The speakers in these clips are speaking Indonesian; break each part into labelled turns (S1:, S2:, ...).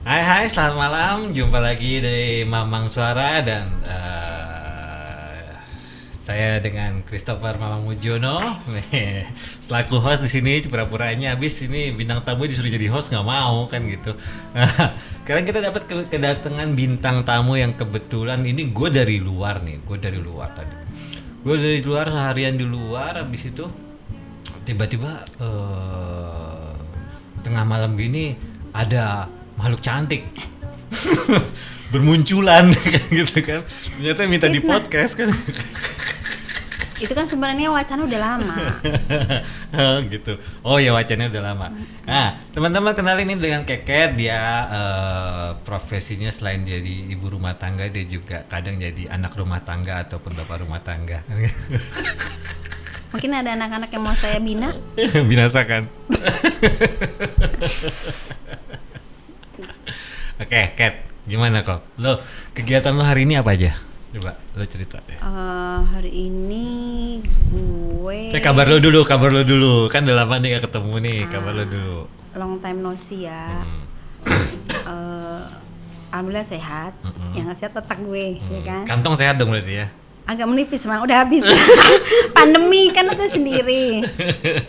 S1: Hai, selamat malam. Jumpa lagi dari Mamang Suara dan saya dengan Christopher Mamang Mujiono selaku host di sini. Pura-puranya habis ini bintang tamu disuruh jadi host nggak mau kan gitu. Sekarang kita dapat kedatangan bintang tamu yang kebetulan ini gue dari luar nih, gue dari luar tadi. Gue dari luar seharian di luar, habis itu tiba-tiba tengah malam gini ada makhluk cantik bermunculan gitu kan, ternyata minta di
S2: Nah,
S1: podcast kan.
S2: itu kan sebenarnya wacana udah lama.
S1: Oh, gitu. Oh ya, wacananya udah lama. Nah, teman-teman kenalin ini dengan Keket. Dia profesinya selain jadi ibu rumah tangga, dia juga kadang jadi anak rumah tangga ataupun bapak rumah tangga.
S2: Mungkin ada anak-anak yang mau saya bina.
S1: Binasakan. Oke, Kat, gimana kok? Lo kegiatan lo hari ini apa aja? Coba lo cerita deh.
S2: Hari ini gue
S1: Kabar lo dulu, kan udah lama nih gak ketemu nih, kabar lo dulu.
S2: long time no see ya.
S1: Hmm.
S2: Eh, Alhamdulillah sehat.
S1: Mm-mm.
S2: Yang nggak sehat otak gue, ya kan.
S1: Kantong sehat dong berarti ya?
S2: Agak menipis, man. Udah habis. Pandemi kan itu sendiri.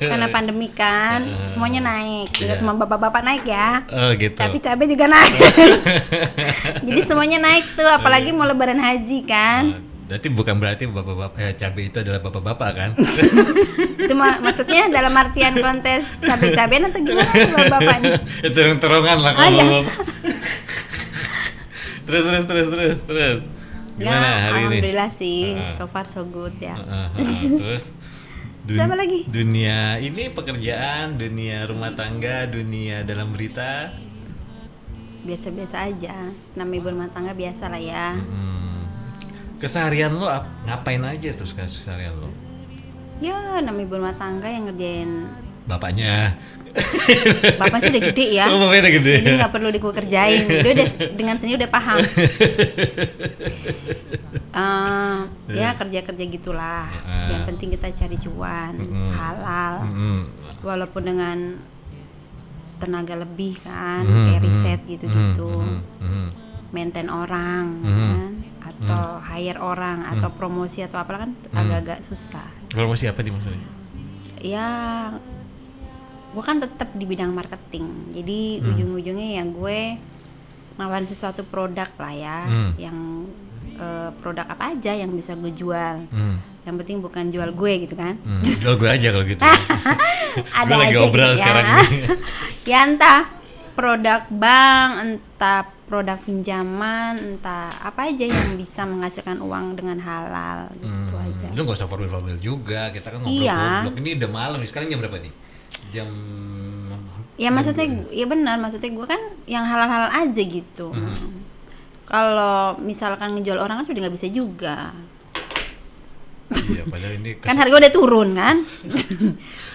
S2: Karena pandemi kan, semuanya naik. Tidak
S1: Iya.
S2: semua bapak-bapak naik ya.
S1: Oh gitu.
S2: Tapi cabai juga naik. Jadi semuanya naik tuh, apalagi mau lebaran haji kan.
S1: Berarti bukan berarti bapak-bapak cabai itu adalah bapak-bapak kan?
S2: Itu maksudnya dalam artian kontes cabai-cabean atau gimana sih bapak-bapaknya?
S1: Itu terong-terongan lah
S2: Oh,
S1: kalau
S2: iya.
S1: bapak. Terus. Gimana
S2: Ya,
S1: hari ini?
S2: alhamdulillah sih,
S1: Heeh.
S2: so far so good ya.
S1: Terus
S2: Siapa lagi?
S1: dunia ini pekerjaan, dunia rumah tangga, dunia dalam berita.
S2: Biasa-biasa aja, namanya ibu rumah tangga biasa lah ya.
S1: Keseharian lo ngapain aja terus keseharian lo?
S2: Ya, namanya ibu rumah tangga yang ngerjain.
S1: Bapaknya.
S2: Bapak sih udah gede ya,
S1: Oh, bapaknya udah gede.
S2: jadi nggak perlu gue kerjain. Dia udah dengan sendiri udah paham. Ya kerja-kerja gitulah. Yang penting kita cari cuan, halal. Walaupun dengan tenaga lebih kan, kayak riset gitu-gitu, maintain orang, kan? Atau hire orang, atau promosi atau apalah kan agak-agak susah.
S1: Promosi apa dimaksudnya?
S2: Ya, gue kan tetap di bidang marketing, jadi ujung-ujungnya ya gue nawarin sesuatu produk lah ya, yang produk apa aja yang bisa gue jual. Yang penting bukan jual gue gitu kan.
S1: Jual gue aja kalau gitu.
S2: Ada
S1: Gue lagi
S2: aja
S1: obral
S2: gitu
S1: sekarang
S2: ya.
S1: nih.
S2: Ya entah produk bank, entah produk pinjaman, entah apa aja yang bisa menghasilkan uang dengan halal gitu aja.
S1: Lu gak usah formal juga, kita kan
S2: Iya.
S1: ngobrol-ngobrol. Ini udah malam nih, sekarang jam berapa nih? Jam
S2: Ya maksudnya, ya benar, maksudnya gue kan yang halal-halal aja gitu. Kalau misalkan ngejual orang kan udah nggak bisa juga.
S1: Iya, padahal ini
S2: Kan harga udah turun kan.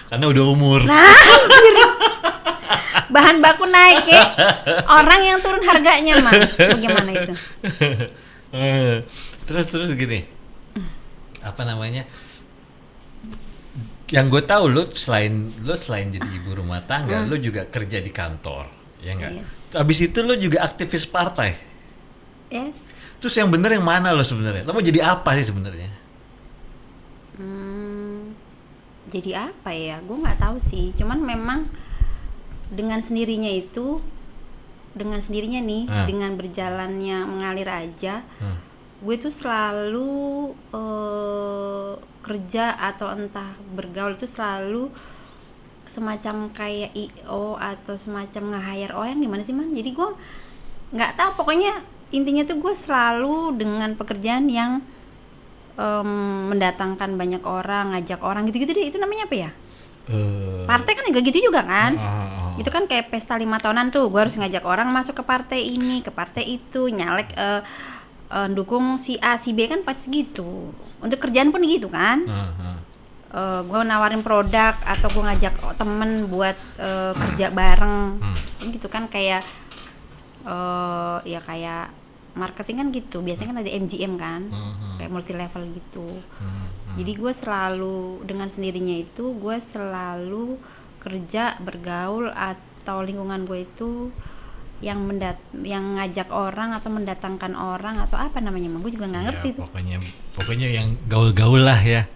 S1: karena udah umur.
S2: Nah, anjir. Bahan baku naik ya. Orang yang turun harganya mah. Bagaimana itu?
S1: terus gini. Apa namanya? Yang gue tahu lu selain jadi ibu rumah tangga, lu juga kerja di kantor, ya enggak?
S2: Yes.
S1: Habis itu lu juga aktivis partai.
S2: Yes.
S1: Terus yang bener yang mana lo sebenarnya? Lo mau jadi apa sih sebenarnya?
S2: Jadi apa ya? Gue nggak tahu sih. Cuman memang dengan sendirinya nih, dengan berjalannya mengalir aja, gue tuh selalu kerja atau entah bergaul itu selalu semacam kayak IO atau semacam nge-hire orang, gimana sih man? Jadi gue nggak tahu, pokoknya intinya tuh gue selalu dengan pekerjaan yang mendatangkan banyak orang, ngajak orang gitu-gitu deh. Itu namanya apa ya? Partai kan juga gitu juga kan? Itu kan kayak pesta 5 tahunan tuh, gue harus ngajak orang masuk ke partai ini, ke partai itu, nyalek dukung si A, si B kan pasti gitu. Untuk kerjaan pun gitu kan? Gue nawarin produk atau gue ngajak temen buat kerja bareng, gitu kan, kayak ya kayak marketing kan gitu, biasanya kan ada MGM kan, kayak multi level gitu. Jadi gue selalu dengan sendirinya itu gue selalu kerja, bergaul, atau lingkungan gue itu yang ngajak orang atau mendatangkan orang atau apa namanya, gue juga nggak ngerti tuh.
S1: Pokoknya yang gaul-gaul lah ya.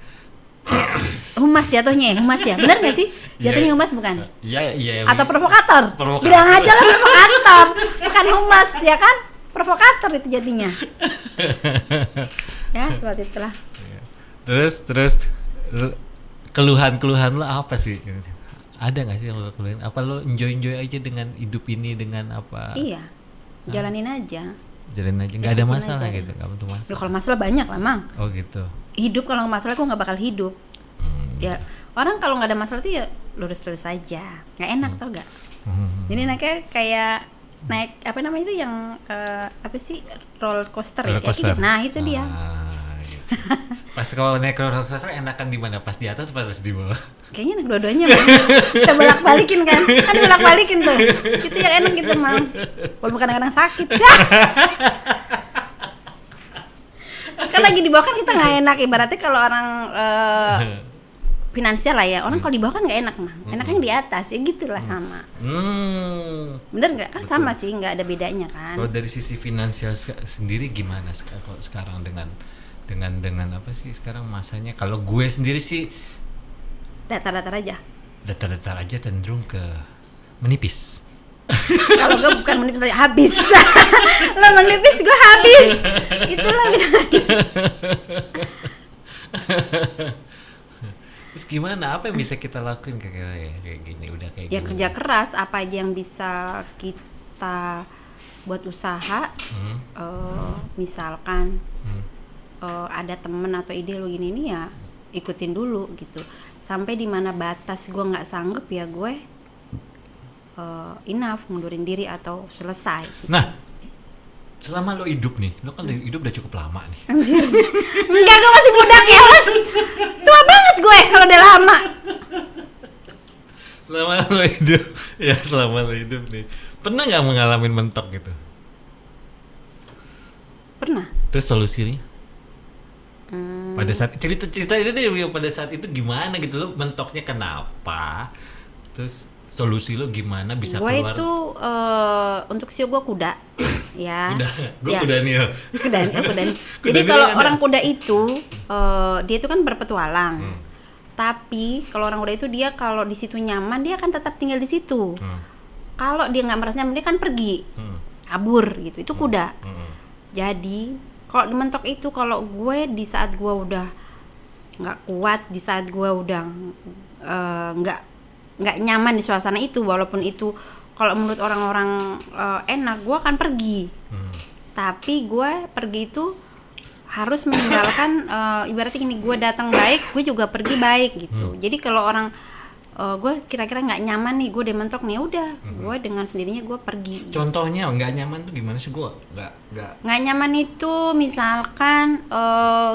S2: Humas jatuhnya, humas ya, benar nggak sih? Jatuhnya humas bukan?
S1: Iya.
S2: Atau provokator? Bilang aja lah provokator, bukan humas ya kan? Provokator itu jadinya. Ya seperti itulah.
S1: Terus keluhan lo apa sih? Ada nggak sih yang lo keluhin? Apa lo enjoy aja dengan hidup ini, dengan apa?
S2: Iya, jalanin aja.
S1: Nggak ada masalah aja. Gitu, nggak butuh masalah.
S2: Ya, kalau masalah banyak lah Mang.
S1: Oh gitu.
S2: Hidup kalau nggak masalah gue nggak bakal hidup. Ya orang kalau nggak ada masalah tuh ya lurus-lurus aja, nggak enak tau gak? Jadi enaknya kayak naik apa namanya itu yang apa sih roller coaster ya? Kayak gitu. Nah itu dia.
S1: Gitu. Pas kalau naik roller coaster enakan di mana? Pas di atas, pas di bawah?
S2: Kayaknya enak dua-duanya Bang. Kita bolak-balikin kan bolak-balikin tuh. Itu yang enak gitu Mang. Walaupun kadang-kadang sakit. Kan lagi di bawah kan kita nggak enak, ibaratnya kalau orang finansial lah ya, orang kalau di bawah kan nggak enak Mang. Enaknya di atas ya gitulah sama. Bener nggak? Kan betul. Sama sih, nggak ada bedanya kan.
S1: Kalau dari sisi finansial sendiri gimana sekarang dengan apa sih sekarang masanya? Kalau gue sendiri sih
S2: datar-datar aja,
S1: cenderung ke menipis.
S2: Kalau gue bukan menipis aja, habis. Lo menipis, gue habis. Itulah.
S1: Terus gimana? Apa yang bisa kita lakuin kayak gini? Udah kayak
S2: ya
S1: gini.
S2: Kerja keras, apa aja yang bisa kita buat usaha. Misalkan ada temen atau ide lo gini nih ya, ikutin dulu gitu. Sampai di mana batas gue nggak sanggup ya gue enough, mundurin diri atau selesai gitu.
S1: Nah, selama lo hidup nih, lo kan hidup udah cukup lama nih.
S2: Anjir. Enggak, gue masih muda keles. Tua banget gue kalau udah lama. Selama lo hidup nih,
S1: pernah nggak mengalami mentok gitu?
S2: Pernah.
S1: Terus solusinya? Pada saat cerita itu deh, pada saat itu gimana gitu, lo mentoknya kenapa? Terus solusi lo gimana bisa
S2: gue
S1: keluar?
S2: Gue itu untuk sio gue kuda, ya.
S1: Kuda nih.
S2: Kuda nih. Jadi kalau orang kuda itu dia itu kan berpetualang. Tapi kalau orang kuda itu dia kalau di situ nyaman dia akan tetap tinggal di situ. Kalau dia nggak merasa nyaman dia kan pergi, kabur gitu. Itu kuda. Jadi kalau di mentok itu, kalau gue di saat gue udah nggak kuat, di saat gue udah nggak nyaman di suasana itu, walaupun itu kalau menurut orang-orang enak, gue akan pergi. Tapi gue pergi itu harus meninggalkan ibaratnya gini, gue datang baik, gue juga pergi baik gitu. Jadi kalau orang gue kira-kira nggak nyaman nih, gue udah mentok nih, udah gue dengan sendirinya gue pergi.
S1: Contohnya nggak nyaman tuh gimana sih? Gue nggak
S2: nyaman itu misalkan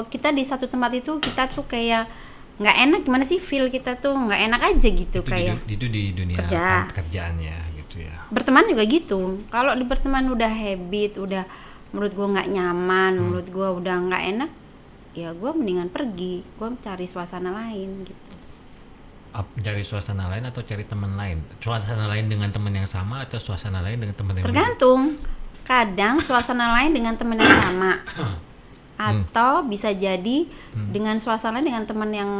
S2: kita di satu tempat itu kita tuh kayak nggak enak, gimana sih feel kita tuh nggak enak aja gitu. Itu kayak
S1: itu di dunia kerjaannya gitu ya.
S2: Berteman juga gitu. Kalau di berteman udah habit, udah menurut gue nggak nyaman, menurut gue udah nggak enak, ya gue mendingan pergi, gue cari suasana lain gitu.
S1: Cari suasana lain atau cari teman lain? Suasana lain dengan teman yang sama atau suasana lain dengan teman yang
S2: tergantung. Kadang suasana lain dengan teman yang sama. Atau bisa jadi dengan suasana dengan teman yang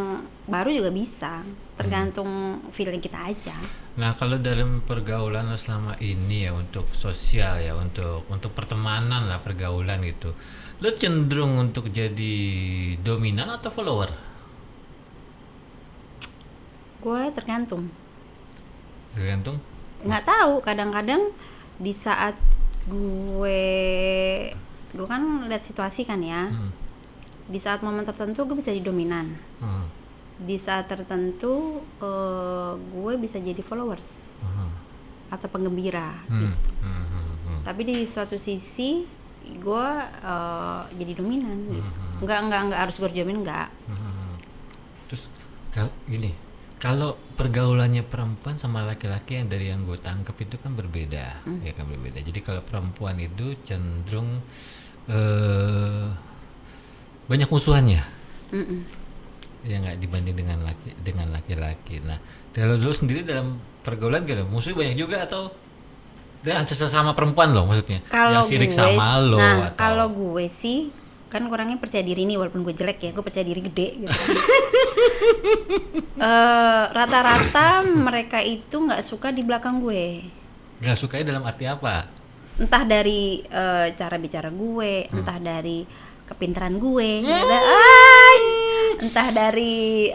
S2: baru juga bisa. Tergantung feeling kita aja.
S1: Nah, kalau dalam pergaulan lo selama ini ya, untuk sosial ya, untuk pertemanan lah, pergaulan gitu, lo cenderung untuk jadi dominan atau follower?
S2: Gue tergantung. Nggak tahu, kadang-kadang di saat gue kan lihat situasi kan ya. Di saat momen tertentu gue bisa jadi dominan. Di saat tertentu gue bisa jadi followers atau penggembira gitu. Tapi di suatu sisi gue jadi dominan gitu. Nggak harus gue dominan, nggak.
S1: Terus gini, kalau pergaulannya perempuan sama laki-laki yang dari yang gue tangkap itu kan berbeda, ya kan berbeda. Jadi kalau perempuan itu cenderung banyak musuhannya, ya nggak, dibanding dengan laki-laki. Nah, kalau lu sendiri dalam pergaulan gitu, musuh banyak juga atau Dan sesama perempuan loh maksudnya.
S2: Kalau
S1: yang sirik
S2: gue,
S1: sama lo
S2: nah
S1: atau
S2: kalau gue sih kan orangnya percaya diri nih, walaupun gue jelek ya, gue percaya diri gede gitu kan. Rata-rata mereka itu nggak suka di belakang gue.
S1: nggak sukanya dalam arti apa?
S2: Entah dari cara bicara gue, entah dari kepintaran gue, entah dari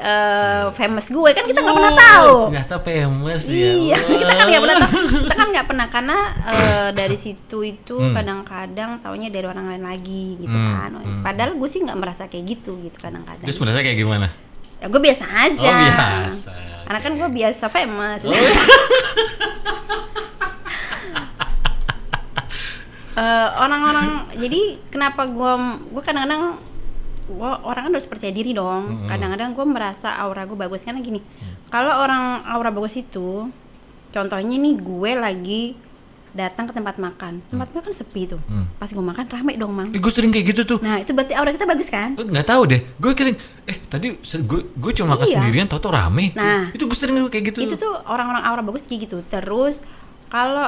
S2: famous gue, kan kita nggak pernah tahu.
S1: Ternyata famous ya.
S2: Iya, kita kan nggak pernah tahu. Kita kan nggak pernah, karena dari situ itu kadang-kadang taunya dari orang lain lagi gitu kan. Padahal gue sih nggak merasa kayak gitu kadang-kadang.
S1: Terus merasa kayak gimana?
S2: Ya, gue biasa aja.
S1: Oh biasa.
S2: Karena kan gue biasa famous. Orang-orang, jadi kenapa gue kadang-kadang orang kan harus percaya diri dong. Kadang-kadang gue merasa aura gue bagus karena gini. Kalau orang aura bagus itu, contohnya nih gue lagi datang ke tempat makan sepi tuh. Pas gue makan rame dong, Mang.
S1: Gue sering kayak gitu tuh.
S2: Nah itu berarti aura kita bagus kan?
S1: Nggak tahu deh. Gue kira tadi gue cuma makan sendirian, tau rame.
S2: Nah
S1: itu gue sering kayak gitu.
S2: Itu tuh orang-orang aura bagus kayak gitu. Terus kalau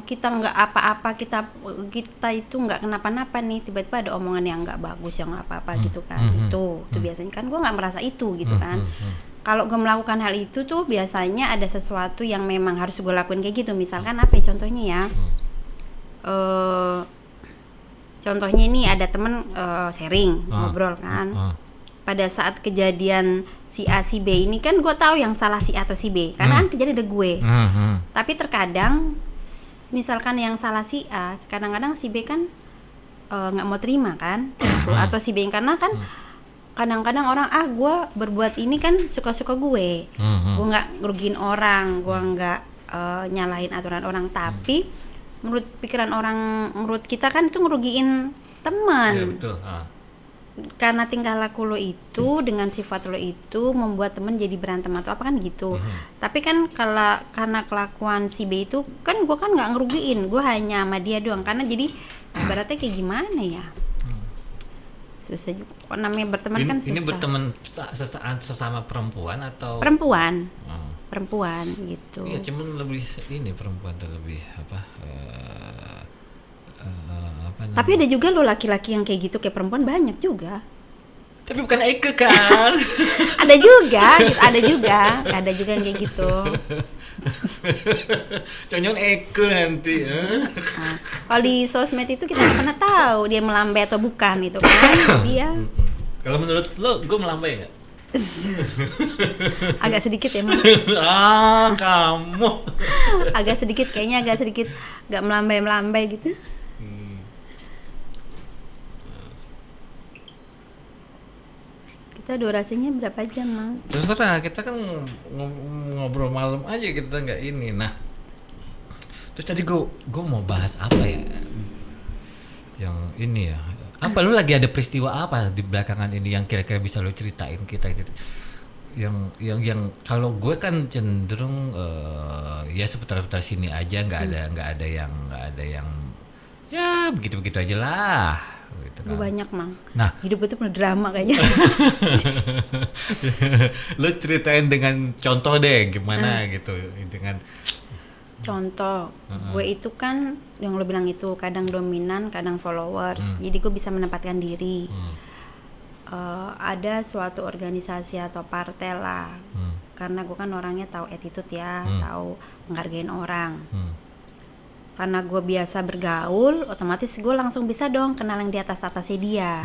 S2: kita nggak apa-apa, kita itu nggak kenapa-napa nih, tiba-tiba ada omongan yang nggak bagus, yang apa-apa gitu kan. Itu biasanya kan gue nggak merasa itu gitu kan. Kalau gue melakukan hal itu tuh biasanya ada sesuatu yang memang harus gue lakuin kayak gitu. Misalkan apa ya contohnya ya, contohnya ini ada temen sharing ngobrol kan. Pada saat kejadian si A si B ini kan gue tahu yang salah si A atau si B karena kan kejadian ada gue. Tapi terkadang misalkan yang salah si A, kadang-kadang si B kan nggak mau terima kan, atau si B karena kan kadang-kadang orang gue berbuat ini kan suka-suka gue nggak ngerugiin orang, gue nggak nyalahin aturan orang, tapi menurut pikiran orang, menurut kita kan itu ngerugiin teman.
S1: Iya betul.
S2: Karena tingkah laku lo itu dengan sifat lo itu membuat temen jadi berantem atau apa kan gitu. Tapi kan kalau karena kelakuan si B itu kan gue kan nggak ngerugiin, gue hanya sama dia doang. Karena jadi ibaratnya kayak gimana ya, susah juga. Namanya berteman kan susah.
S1: Ini berteman sesama perempuan atau
S2: perempuan gitu.
S1: Iya cuman lebih ini perempuan tuh lebih apa
S2: tapi ada juga lo laki-laki yang kayak gitu kayak perempuan banyak juga.
S1: Tapi bukan Eke kan?
S2: ada juga yang kayak gitu.
S1: Jangan Eke nanti.
S2: Nah, kalau di sosmed itu kita nggak pernah tahu dia melambai atau bukan itu kan dia.
S1: Kalau menurut lo, gue melambai nggak?
S2: Agak sedikit ya, Mas.
S1: Kamu.
S2: agak sedikit nggak melambai gitu. Kita durasinya berapa jam, Mang?
S1: Terserah, kita kan ngobrol malam aja, kita nggak ini. Nah, terus tadi gue mau bahas apa ya? Yang ini ya. Apa lu lagi ada peristiwa apa di belakangan ini yang kira-kira bisa lu ceritain kita gitu? Yang kalau gue kan cenderung ya seputar-seputar sini aja, nggak ada yang ya begitu-begitu aja lah. Gitu kan.
S2: Banyak, Mang.
S1: Nah,
S2: hidup gue tuh penuh drama kayaknya.
S1: Lu ceritain dengan contoh deh gimana gitu dengan
S2: contoh. Gue itu kan yang lo bilang itu kadang dominan, kadang followers. Jadi gue bisa menempatkan diri. Ada suatu organisasi atau partai lah. Karena gue kan orangnya tahu attitude ya, tahu menghargain orang. Karena gue biasa bergaul, otomatis gue langsung bisa dong kenal yang di atasnya dia.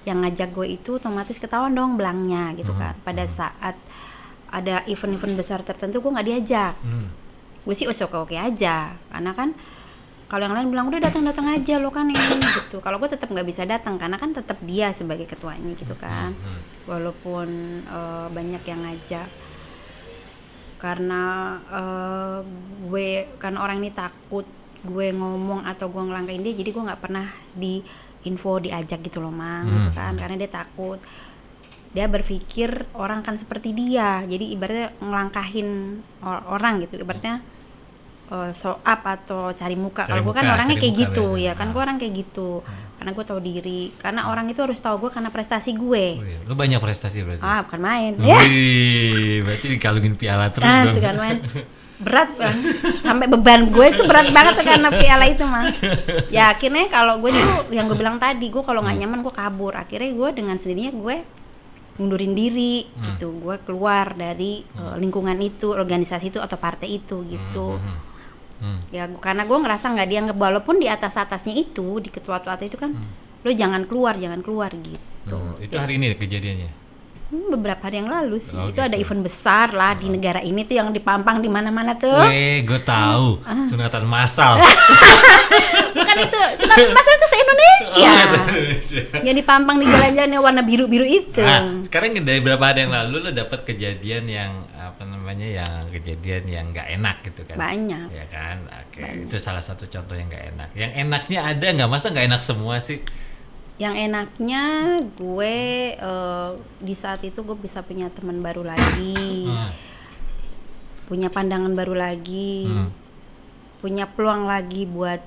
S2: Yang ngajak gue itu otomatis ketahuan dong belangnya gitu kan. Pada saat ada event-event besar tertentu gue nggak diajak. Gue sih oke aja, karena kan kalau yang lain bilang udah datang aja lo kan ini gitu. Kalau gue tetap nggak bisa datang karena kan tetap dia sebagai ketuanya gitu kan. Walaupun banyak yang ngajak. Karena gue kan orang ini takut gue ngomong atau gue ngelangkain dia, jadi gue nggak pernah di info diajak gitu loh, Mang, gitu kan, karena dia takut. Dia berpikir orang kan seperti dia, jadi ibaratnya ngelangkahin orang gitu, ibaratnya show up atau cari muka. Kalau gue kan orangnya kayak gitu ya, kan gue orang kayak gitu. Karena gue tahu diri, karena orang itu harus tahu gue karena prestasi gue.
S1: Lu banyak prestasi berarti?
S2: Bukan main.
S1: Wih, berarti dikalungin piala terus dong.
S2: Bukan main. berat bang, sampai beban gue itu berat banget karena piala itu mah. Ya akhirnya kalau gue tuh yang gue bilang tadi, gue kalau nggak nyaman gue kabur. Akhirnya gue dengan sendirinya gue mundurin diri gitu, gue keluar dari lingkungan itu, organisasi itu atau partai itu gitu. Ya karena gue ngerasa nggak dianggap, walaupun di atasnya itu, di ketua-ketua itu kan lo jangan keluar gitu.
S1: Itu hari ini kejadiannya?
S2: Beberapa hari yang lalu sih. Itu
S1: gitu.
S2: ada event besar lah di negara ini tuh yang dipampang di mana-mana tuh.
S1: Gue tahu. Sunatan massal.
S2: Bukan itu. Sunatan massal itu se-Indonesia. Yang dipampang di jalan-jalan yang warna biru-biru itu.
S1: Nah, sekarang dari berapa hari yang lalu lo dapat kejadian yang yang kejadian yang nggak enak gitu kan?
S2: Banyak.
S1: Ya kan? Oke. Itu salah satu contoh yang nggak enak. Yang enaknya ada nggak? Masa nggak enak semua sih?
S2: Yang enaknya gue di saat itu gue bisa punya teman baru lagi, punya pandangan baru lagi, punya peluang lagi buat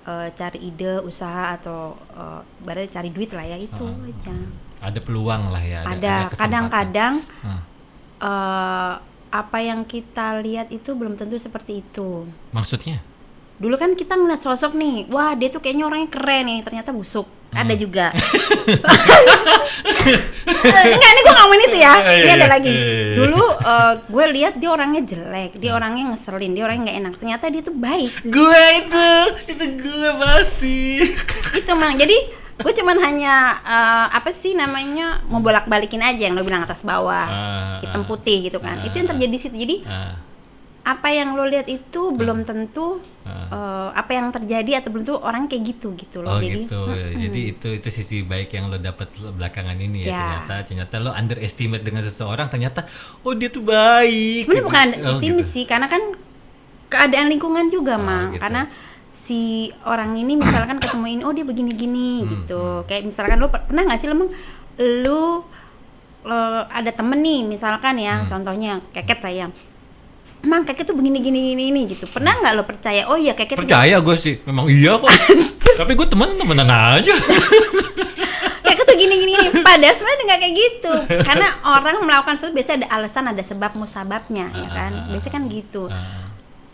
S2: cari ide usaha atau berarti cari duit lah ya, itu aja.
S1: Ada peluang lah ya.
S2: Ada kadang-kadang apa yang kita lihat itu belum tentu seperti itu.
S1: Maksudnya?
S2: Dulu kan kita ngeliat sosok nih, wah dia tuh kayaknya orangnya keren nih, ternyata busuk. Ada juga. Enggak, ini gue ngomongin itu ya. Ini ada lagi. Dulu gue lihat dia orangnya jelek, dia orangnya ngeselin, dia orangnya nggak enak. Ternyata dia tuh baik.
S1: Gue itu gue pasti.
S2: Itu mang. Jadi gue cuman hanya mau bolak-balikin aja yang lo bilang atas bawah, hitam putih gitu kan. Itu yang terjadi di situ. Jadi apa yang lo lihat itu belum tentu apa yang terjadi atau belum tentu orang kayak gitu loh.
S1: Jadi itu sisi baik yang lo dapat belakangan ini ya. Ternyata lo underestimate dengan seseorang, ternyata dia tuh baik.
S2: Sebenarnya bukan underestimate sih, karena kan keadaan lingkungan juga mang. Karena si orang ini misalkan ketemu ini, dia begini-gini gitu. Kayak misalkan lo pernah nggak sih lo ada temen nih misalkan ya, contohnya Keket lah ya. Emang Keket tuh begini gitu. Pernah nggak lo percaya? Oh iya Keket.
S1: Percaya gue sih, memang iya kok. Tapi gue temenan aja.
S2: Keket tuh gini. Padahal sebenarnya nggak kayak gitu. Karena orang melakukan sesuatu biasanya ada alasan, ada sebab musababnya, ya kan? Biasanya kan gitu.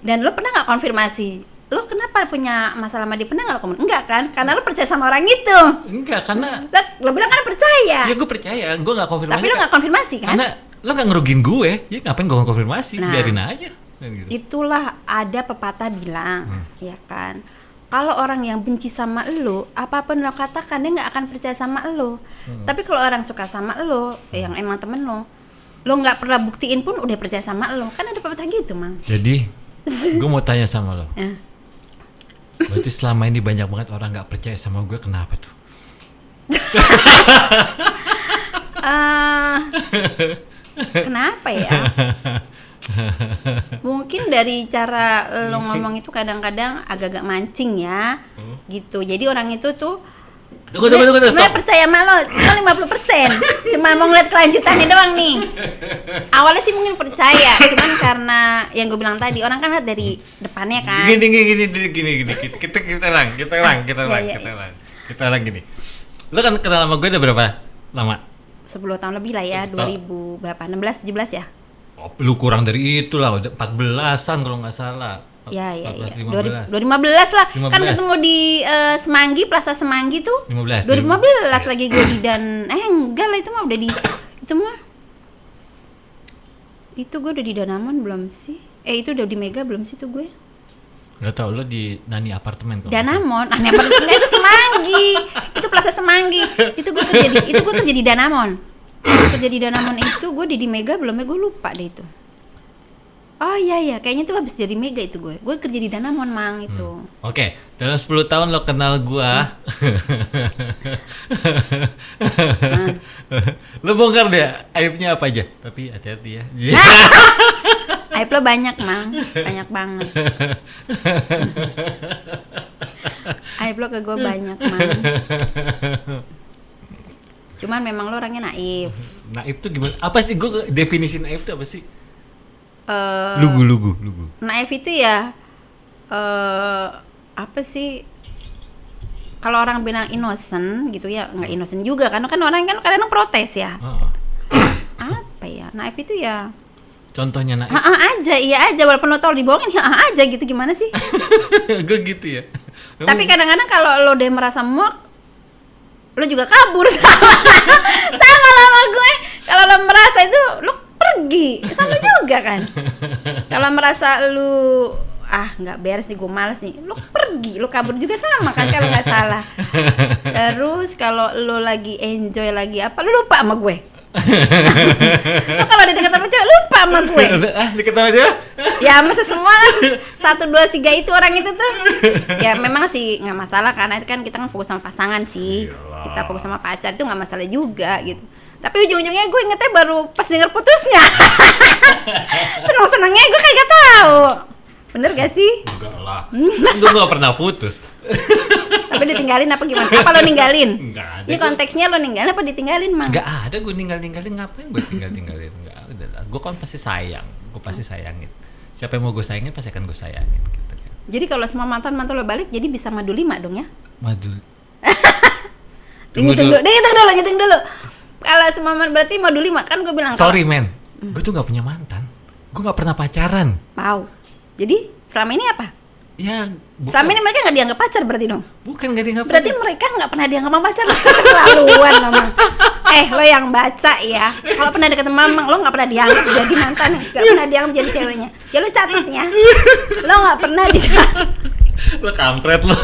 S2: Dan lo pernah nggak konfirmasi? Lo kenapa punya masalah sama dia? Pernah nggak lo komen? Enggak kan? Karena lo percaya sama orang itu.
S1: Enggak, karena
S2: lo bilang kan percaya.
S1: Ya gue percaya, gue nggak konfirmasi.
S2: Tapi lo nggak konfirmasi kan?
S1: Karena lo gak ngerugin gue, ya ngapain gue konfirmasi, biarin aja gitu.
S2: Itulah ada pepatah bilang, ya kan, kalau orang yang benci sama lo, apapun lo katakan dia gak akan percaya sama lo. Tapi kalau orang suka sama lo, yang emang temen lo gak pernah buktiin pun udah percaya sama lo. Kan ada pepatah gitu mang.
S1: Jadi gue mau tanya sama lo, berarti selama ini banyak banget orang gak percaya sama gue, kenapa tuh? Kenapa ya? Mungkin dari cara lo ngomong itu kadang-kadang agak-agak mancing ya, gitu. Jadi orang itu tuh sebenarnya percaya sama lo 50%. Cuman mau ngeliat kelanjutannya doang nih. Awalnya sih mungkin percaya, cuman karena yang gue bilang tadi, orang kan lihat dari depannya kan. Gini. Kita ulang gini. Lo kan kenal sama gue udah berapa lama?
S2: 10 tahun lebih lah ya, 2000 berapa? 16, 17 ya?
S1: Lu kurang dari itu lah, udah 14-an kalau nggak salah.
S2: Ya.
S1: 2015
S2: lah. 15. Kan ketemu di Semanggi, Plaza Semanggi tuh. 2015 lagi gue di enggak lah, itu mah udah di itu gue udah di Danamon belum sih? Itu udah di Mega belum sih tuh gue?
S1: Gak tau, lo di Nani apartemen kalau
S2: Danamon, apartemen itu Semanggi. Itu Plaza Semanggi. Itu gue kerja di Danamon. Kerja di Danamon itu gue di Mega belum ya, gue lupa deh itu. Oh iya, kayaknya tuh habis jadi Mega itu gue. Gue kerja di Danamon mang itu.
S1: Oke, dalam 10 tahun lo kenal gue. Lo bongkar deh aibnya apa aja. Tapi hati-hati ya.
S2: Aib lo banyak mang, banyak banget. Aib lo ke gue banyak mang. Cuman memang lo orangnya naif.
S1: Naif tuh gimana? Apa sih, gue definisi naif tuh apa sih? Lugu.
S2: Naif itu ya apa sih? Kalau orang bilang innocent gitu ya, nggak innocent juga kan orang kan kadang protes ya. Apa ya? Naif itu ya
S1: Contohnya naif.
S2: Aja, iya aja, walaupun lo tau dibohongin, aja gitu, gimana sih?
S1: Gue gitu ya.
S2: Tapi kadang-kadang kalau lo udah merasa muak, lo juga kabur sama lama gue. Kalau lo merasa itu, lo pergi, sama juga kan. Kalau merasa lo nggak beres nih, gue males nih, lo pergi, lo kabur juga sama kan kalau nggak salah. Terus kalau lo lagi enjoy lagi apa, lo lupa sama gue. Lo kalau udah deket sama cewek lupa sama gue.
S1: Deket sama cewek?
S2: Ya masa semua lah 1, 2, 3 itu orang itu tuh. Ya memang sih nggak masalah, karena kan kita kan fokus sama pasangan sih.
S1: Iyalah.
S2: Kita fokus sama pacar itu nggak masalah juga gitu. Tapi ujung-ujungnya gue ingetnya baru pas denger putusnya. Seneng-senengnya gue kagak tahu. Bener gak sih?
S1: Enggak lah. Gue gak pernah putus.
S2: Tapi ditinggalin apa gimana? Apa lo ninggalin?
S1: Enggak ada.
S2: Ini konteksnya lo ninggalin apa ditinggalin, Mang?
S1: Enggak ada gue ninggalin, ngapain gue tinggalin? Enggak, udah lah. Gue kan pasti sayang. Gue pasti sayangin. Siapa yang mau gue sayangin pasti akan gue sayangin gitu kan.
S2: Jadi kalau semua mantan lo balik, jadi bisa madu 5 dong ya?
S1: Madu.
S2: Ngitung dulu. Kalau semua berarti madu 5 kan gue bilang.
S1: Sorry men, gue tuh gak punya mantan. Gue gak pernah pacaran.
S2: Wow. Jadi selama ini apa?
S1: Ya, bukan.
S2: Selama ini mereka nggak dianggap pacar berarti dong?
S1: Bukan, gak dianggap
S2: Berarti
S1: pacar.
S2: mereka nggak pernah dianggap pacar. Keterlaluan Mamang. Lo yang baca ya. Kalau pernah deket sama Mamang, lo nggak pernah dianggap jadi mantan, nggak pernah dianggap jadi ceweknya. Ya lo catatnya. Lo nggak pernah dianggap.
S1: Lo kampret lo.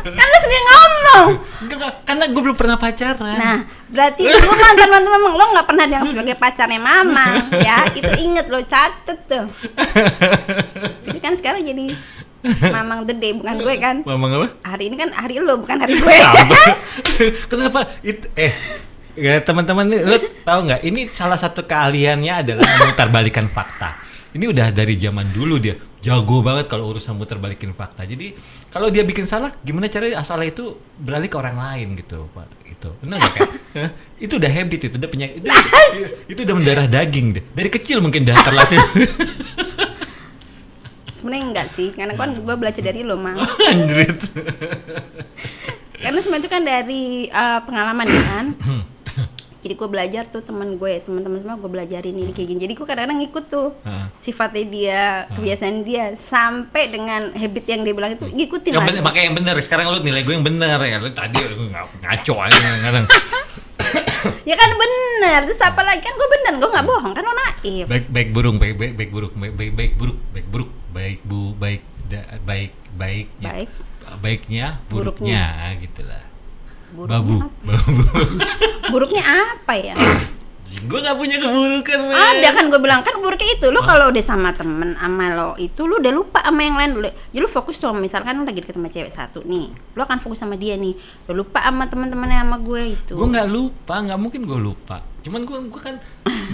S2: Kan lo sendiri ngomong.
S1: Enggak, karena gue belum pernah pacaran.
S2: Nah, berarti lo mantan Mamang, lo nggak pernah dianggap sebagai pacarnya Mamang. Ya, itu inget lo, catet tuh. Jadi kan sekarang jadi Mamang the day, bukan gue kan.
S1: Mamang apa?
S2: Hari ini kan hari lo, bukan hari gue.
S1: Kenapa? Ya teman-teman nih, lo tahu nggak? Ini salah satu keahliannya adalah memutarbalikan fakta. Ini udah dari zaman dulu dia jago banget kalau urusan mutarbalikin fakta. Jadi kalau dia bikin salah, gimana caranya salah itu beralih ke orang lain gitu, Pak. Itu benar nggak kan? Itu udah habit, itu udah penyakit, itu udah mendarah daging deh. Dari kecil mungkin udah terlatih.
S2: Sebenarnya enggak sih, karena kan gue belajar dari lo, Mang.
S1: Anjrit.
S2: Karena semua itu kan dari pengalaman ya kan. Jadi gue belajar tuh teman-teman semua gue belajarin ini kayak gini. Jadi gue kadang-kadang ngikut tuh sifatnya dia, kebiasaan dia, sampai dengan habit yang dia bilang itu ngikutin
S1: Yang
S2: lagi.
S1: bener, makanya yang bener. Sekarang lu nilai gue yang bener ya. Lu tadi ngaco aja kadang.
S2: Ya kan bener. Terus apa lagi, kan gue bener, gue nggak bohong kan, lo naif.
S1: Baik buruk, baiknya buruknya gitulah. Babu.
S2: Buruknya apa ya?
S1: Gue gak punya keburukan, men.
S2: Ada kan, gue bilang kan buruknya itu lo kalau udah sama temen sama lo itu lo udah lupa sama yang lain dulu. Jadi lo fokus tuh, misalkan lo lagi deket sama cewek satu nih, lo akan fokus sama dia nih, lo lupa sama teman-temannya sama gue itu.
S1: Gue nggak lupa, nggak mungkin gue lupa. Cuman gue kan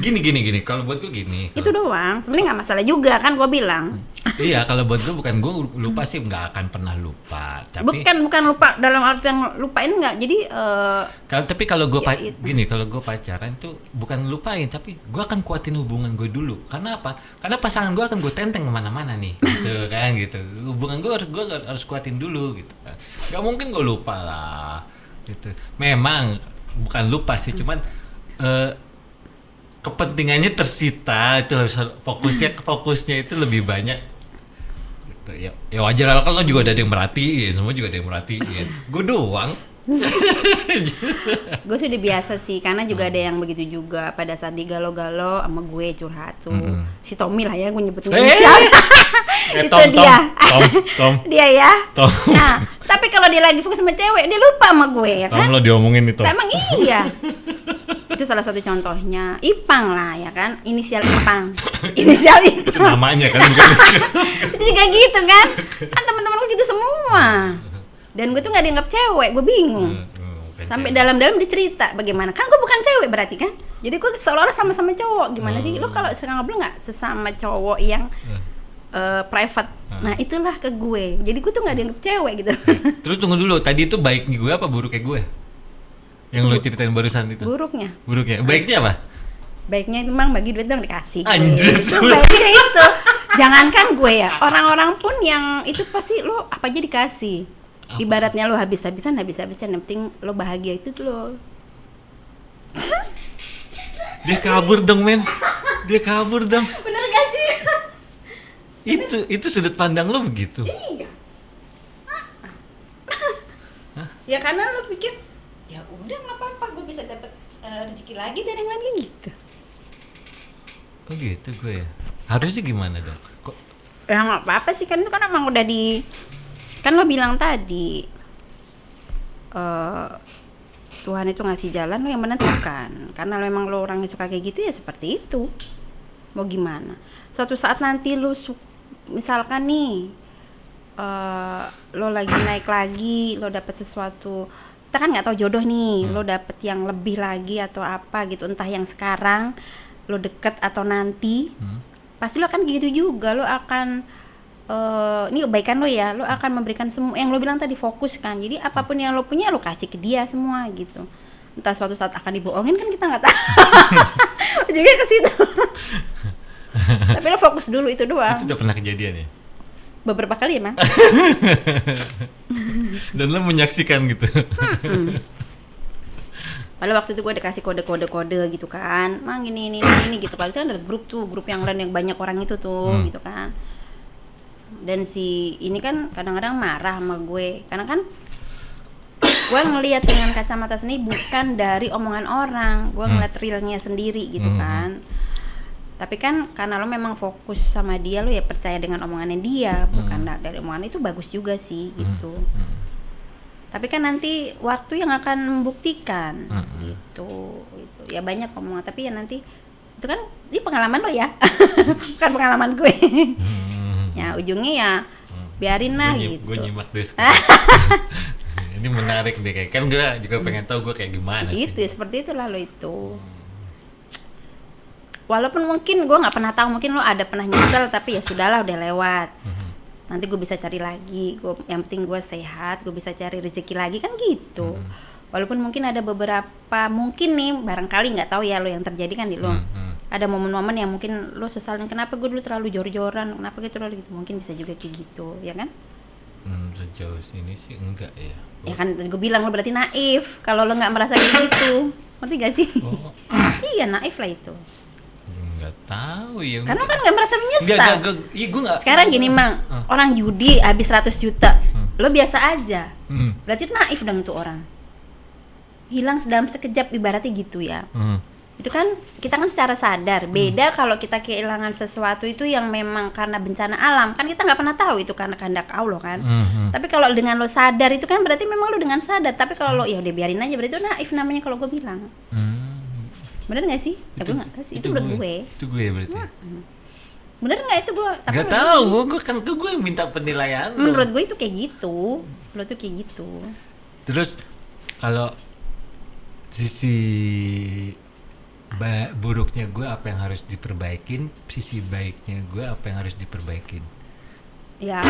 S1: gini. Kalau buat gue gini.
S2: Itu doang. Sebenarnya nggak masalah juga kan, gue bilang.
S1: Iya, kalau buat gue bukan gue lupa sih, nggak akan pernah lupa. Tapi
S2: bukan lupa dalam arti yang lupain nggak. Jadi
S1: tapi kalau gue
S2: ya,
S1: gini, kalau gue pacaran tuh bukan lupain, tapi gue akan kuatin hubungan gue dulu. Karena apa? Karena pasangan gue akan gue tenteng kemana-mana nih, gitu kan gitu. Hubungan gue harus kuatin dulu gitu. Gak mungkin gue lupa lah, gitu. Memang bukan lupa sih, cuman kepentingannya tersita, itu fokusnya itu lebih banyak. Gitu. Ya wajar lah, kan lo juga ada yang merhatiin, semua juga ada yang merhatiin. Gue doang.
S2: gue sudah biasa sih, karena juga ada yang begitu juga pada saat digalau-galau sama gue curhat tuh. Si Tommy lah ya, gue nyebutin inisial. Itu
S1: Tom.
S2: Dia ya.
S1: Tom.
S2: Nah, tapi kalau dia lagi fokus sama cewek, dia lupa sama gue ya kan?
S1: Tom lo diomongin nih, Tom.
S2: Nah, emang iya. Itu salah satu contohnya. Ipang lah ya kan, inisial Ipang. Inisial Ipang.
S1: Itu namanya kan, bukan?
S2: Itu juga gitu kan? Kan teman-teman gue gitu semua. Dan gue tuh nggak dianggap cewek, gue bingung. Sampai dalam-dalam dicerita bagaimana. Kan gue bukan cewek berarti kan? Jadi gue seolah-olah sama-sama cowok. Gimana sih? Lo kalau sering ngobrol nggak sesama cowok yang private? Nah itulah ke gue. Jadi gue tuh nggak dianggap cewek gitu.
S1: Terus tunggu dulu, tadi itu baiknya gue apa buruknya gue? Yang lo ceritain barusan itu.
S2: Buruknya.
S1: Baiknya apa?
S2: Baiknya itu emang bagi duit dong dikasih.
S1: Anjir.
S2: Itu baiknya itu. Jangankan gue ya, orang-orang pun yang itu pasti lo apa aja dikasih. Ibaratnya lo habis-habisan, yang penting lo bahagia itu tuh lo.
S1: Dia kabur dong, men. Dia kabur dong.
S2: Bener gak sih?
S1: Itu sudut pandang lo begitu.
S2: Iya. Ya karena lo pikir ya udah nggak apa-apa, gue bisa dapet rezeki lagi dari yang lain gitu.
S1: Oh gitu gue ya. Harusnya gimana dong? Kok
S2: Ya nggak apa-apa sih, kan itu kan emang udah kan lo bilang tadi Tuhan itu ngasih jalan, lo yang menentukan. Karena lo emang lo orang yang suka kayak gitu ya seperti itu. Mau gimana? Suatu saat nanti lo misalkan nih lo lagi naik lagi, lo dapet sesuatu, kita kan nggak tahu jodoh nih, lo dapet yang lebih lagi atau apa gitu, entah yang sekarang lo deket atau nanti, pasti lo akan gitu juga, lo akan ini kebaikan lo ya, lo akan memberikan semua yang lo bilang tadi, fokus kan, jadi apapun yang lo punya lo kasih ke dia semua gitu, entah suatu saat akan dibohongin kan kita nggak tahu. Jadi ke situ. Tapi lo fokus dulu itu doang.
S1: itu udah pernah kejadian ya?
S2: Beberapa kali ya, Mas.
S1: Dan lo menyaksikan gitu.
S2: Padahal waktu itu gue dikasih kode gitu kan, mang ini gitu. Kalau itu kan ada grup yang lain yang banyak orang itu tuh gitu kan. Dan si ini kan kadang-kadang marah sama gue, karena kan gue ngelihat dengan kacamata sendiri, bukan dari omongan orang, gue ngeliat realnya sendiri gitu kan. Tapi kan karena lo memang fokus sama dia, lo ya percaya dengan omongannya dia, bukan dari omongan itu, bagus juga sih gitu. Tapi kan nanti waktu yang akan membuktikan gitu. Ya banyak omongan, tapi ya nanti itu kan ini pengalaman lo ya, bukan pengalaman gue. Ya ujungnya ya biarin lah gitu.
S1: Gue nyimak deh. Ini menarik deh, kayak kan gue juga pengen tahu gue kayak gimana sih.
S2: Itu ya, seperti itulah lo itu. Walaupun mungkin gue nggak pernah tahu, mungkin lo ada pernah nyesel, tapi ya sudahlah, udah lewat. Nanti gue bisa cari lagi, yang penting gue sehat, gue bisa cari rezeki lagi kan gitu. Walaupun mungkin ada beberapa, mungkin nih barangkali nggak tahu ya lo yang terjadi kan di lo. Ada momen-momen yang mungkin lo sesalin, kenapa gue dulu terlalu jor-joran, kenapa gue terlalu gitu. Mungkin bisa juga kayak gitu, ya kan?
S1: Sejauh sini sih enggak ya.
S2: Ya kan gue bilang lo berarti naif kalau lo nggak merasa kayak gitu. Ngerti gak sih? Iya, naif lah itu.
S1: Nggak tahu ya.
S2: Karena kan nggak merasa menyesal.
S1: Gue nggak.
S2: Sekarang gini, Mang, orang judi habis 100 juta, lo biasa aja. Berarti naif dong itu orang. Hilang dalam sekejap, ibaratnya gitu ya. Itu kan kita kan secara sadar. Beda kalau kita kehilangan sesuatu itu yang memang karena bencana alam, kan kita nggak pernah tahu itu karena kehendak Allah kan. Tapi kalau dengan lo sadar itu kan berarti memang lo dengan sadar. Tapi kalau lo ya udah biarin aja, berarti itu naif namanya kalau gue bilang. Bener nggak sih? Ya, gue nggak kasih. Itu menurut gue.
S1: Itu gue berarti.
S2: Bener nggak itu gue?
S1: Nggak tahu. Gue kan gue minta penilaian.
S2: Menurut gue itu kayak gitu. Lo tuh kayak gitu.
S1: Terus kalau sisi buruknya gue apa yang harus diperbaikin, sisi baiknya gue apa yang harus diperbaikin?
S2: Ya,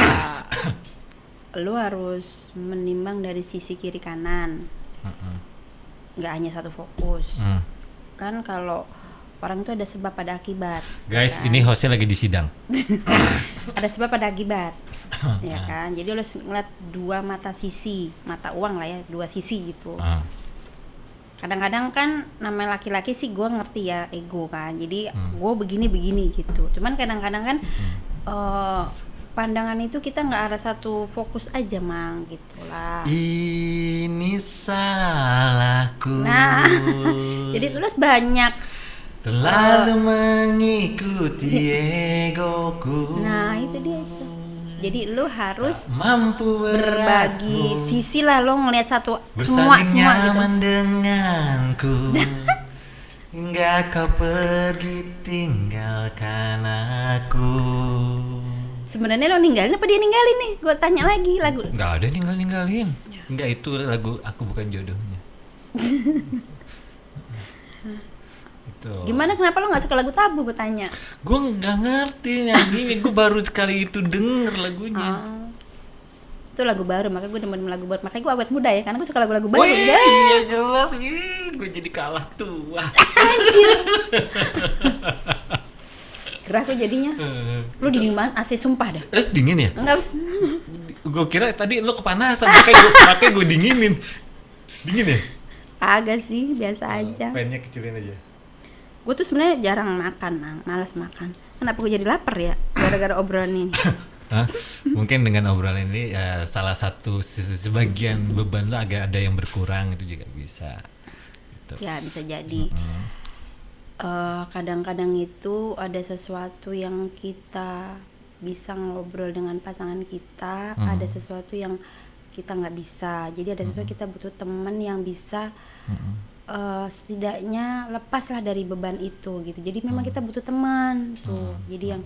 S2: lo harus menimbang dari sisi kiri kanan. Nggak hanya satu fokus. Kan kalau orang itu ada sebab ada akibat.
S1: Guys,
S2: kan?
S1: Ini hostnya lagi di sidang.
S2: Ada sebab ada akibat. Ya kan, jadi lo ngeliat dua mata uang lah ya, dua sisi gitu. Kadang-kadang kan namanya laki-laki sih gue ngerti ya, ego kan, jadi gue begini gitu. Cuman kadang-kadang kan pandangan itu kita nggak ada satu fokus aja, Mang, gitulah.
S1: Ini salahku.
S2: Nah, jadi terus banyak
S1: terlalu mengikuti egoku.
S2: Nah itu dia itu. Jadi lu harus
S1: mampu
S2: berbagi sisi lah, lo ngelihat satu
S1: semua
S2: gitu.
S1: Nyaman denganku. Hingga kau pergi tinggalkan aku.
S2: Sebenarnya lo ninggalin apa dia ninggalin nih? Gue tanya lagi lagu.
S1: Nggak ada ninggalin. Nggak, itu lagu Aku Bukan Jodohnya. Itu.
S2: Gimana, kenapa lo nggak suka lagu Tabu? Gue tanya.
S1: Gue nggak ngerti nyanyinya. Gue baru sekali itu denger lagunya.
S2: Itu lagu baru, makanya gue demen lagu baru. Makanya gue awet muda ya, karena gue suka lagu-lagu baru.
S1: Wih, iya jelas. Gue jadi kalah tua.
S2: Gerah gue jadinya. Lu dingin banget, AC sumpah dah.
S1: Dingin ya?
S2: Enggak.
S1: Gue kira tadi lu kepanasan, makanya gue dinginin. Dingin ya?
S2: Agak sih, biasa aja.
S1: Pennya kecilin aja.
S2: Gue tuh sebenarnya jarang makan, Mang, malas makan. Kenapa gue jadi lapar ya gara-gara obrolan ini?
S1: Hah? Mungkin dengan obrolan ini salah satu sebagian beban lo agak ada yang berkurang, itu juga bisa. Gitu.
S2: Ya bisa jadi. Kadang-kadang itu ada sesuatu yang kita bisa ngobrol dengan pasangan kita, ada sesuatu yang kita nggak bisa. Jadi ada sesuatu kita butuh teman yang bisa setidaknya lepaslah dari beban itu gitu. Jadi memang kita butuh teman tuh. Jadi yang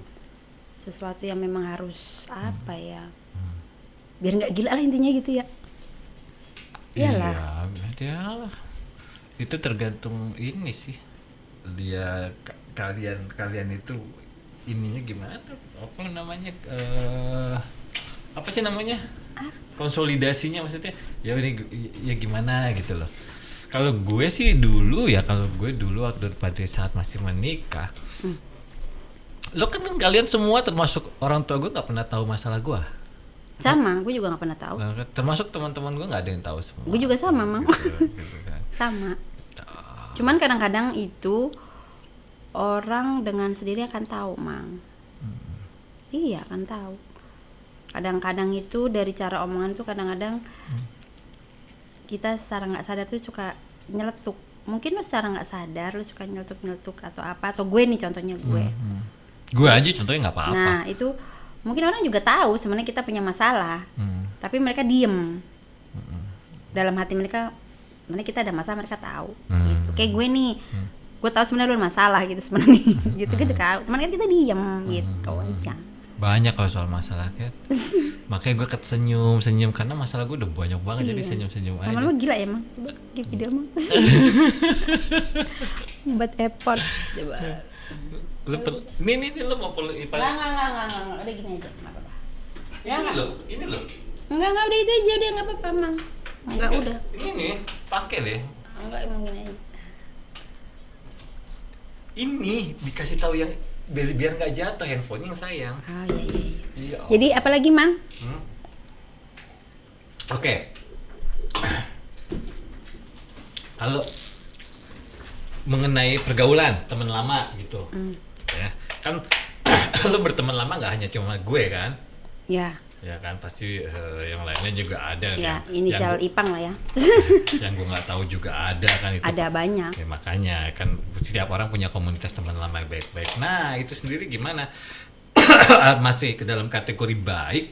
S2: sesuatu yang memang harus apa ya? Biar nggak gila lah intinya gitu ya. Iyalah.
S1: Iya, itu tergantung ini sih. Dia kalian itu ininya gimana? Apa namanya? Apa sih namanya? Konsolidasinya maksudnya. Ya ini ya gimana gitu loh. Kalau gue dulu waktu pada saat masih menikah, lo kan kalian semua termasuk orang tua gue nggak pernah tahu masalah gue.
S2: Sama, gue juga nggak pernah tahu.
S1: Nah, termasuk teman-teman gue nggak ada yang tahu semua.
S2: Gue juga sama, Mang.
S1: Gitu kan.
S2: Sama. Cuman kadang-kadang itu orang dengan sendiri akan tahu, Mang. Iya, akan tahu. Kadang-kadang itu dari cara omongan tuh kadang-kadang kita secara nggak sadar tuh suka nyeletuk. Mungkin lu secara nggak sadar lu suka nyeletuk atau apa, atau gue nih contohnya gue.
S1: Gue aja contohnya nggak apa-apa.
S2: Nah itu mungkin orang juga tahu sebenarnya kita punya masalah, tapi mereka diem. Dalam hati mereka sebenarnya kita ada masalah, mereka tahu. Gitu. Kayak gue nih, gue tahu sebenarnya lu ada masalah gitu sebenarnya. gitu kan. Cuman kan kita diem gitu aja.
S1: Banyak kalau soal masalah kan. Makanya gue senyum karena masalah gue udah banyak banget, jadi senyum aja.
S2: Lama-lama gila ya, Mang. Coba give video, Mang. Buat effort. Coba.
S1: Ini lo mau perlu ipan?
S2: Enggak. Udah gini aja, enggak apa-apa.
S1: Ini lo.
S2: Enggak, udah itu aja, udah enggak apa-apa, Mang. Enggak udah.
S1: Ini nih, pakai deh.
S2: Enggak, emang gini aja.
S1: Ini dikasih tahu yang biar nggak jatuh handphonenya yang sayang.
S2: Oh iya.
S1: Iya.
S2: Jadi apalagi, Mang?
S1: Oke. Kalau mengenai pergaulan teman lama gitu, ya kan lo berteman lama nggak hanya cuma gue kan?
S2: Ya.
S1: Ya kan pasti yang lainnya juga ada.
S2: Ya, inisial Ipang lah ya.
S1: Yang gue nggak tahu juga ada kan itu.
S2: Ada banyak.
S1: Ya, makanya kan setiap orang punya komunitas teman lama yang baik-baik. Nah itu sendiri gimana? Masih ke dalam kategori baik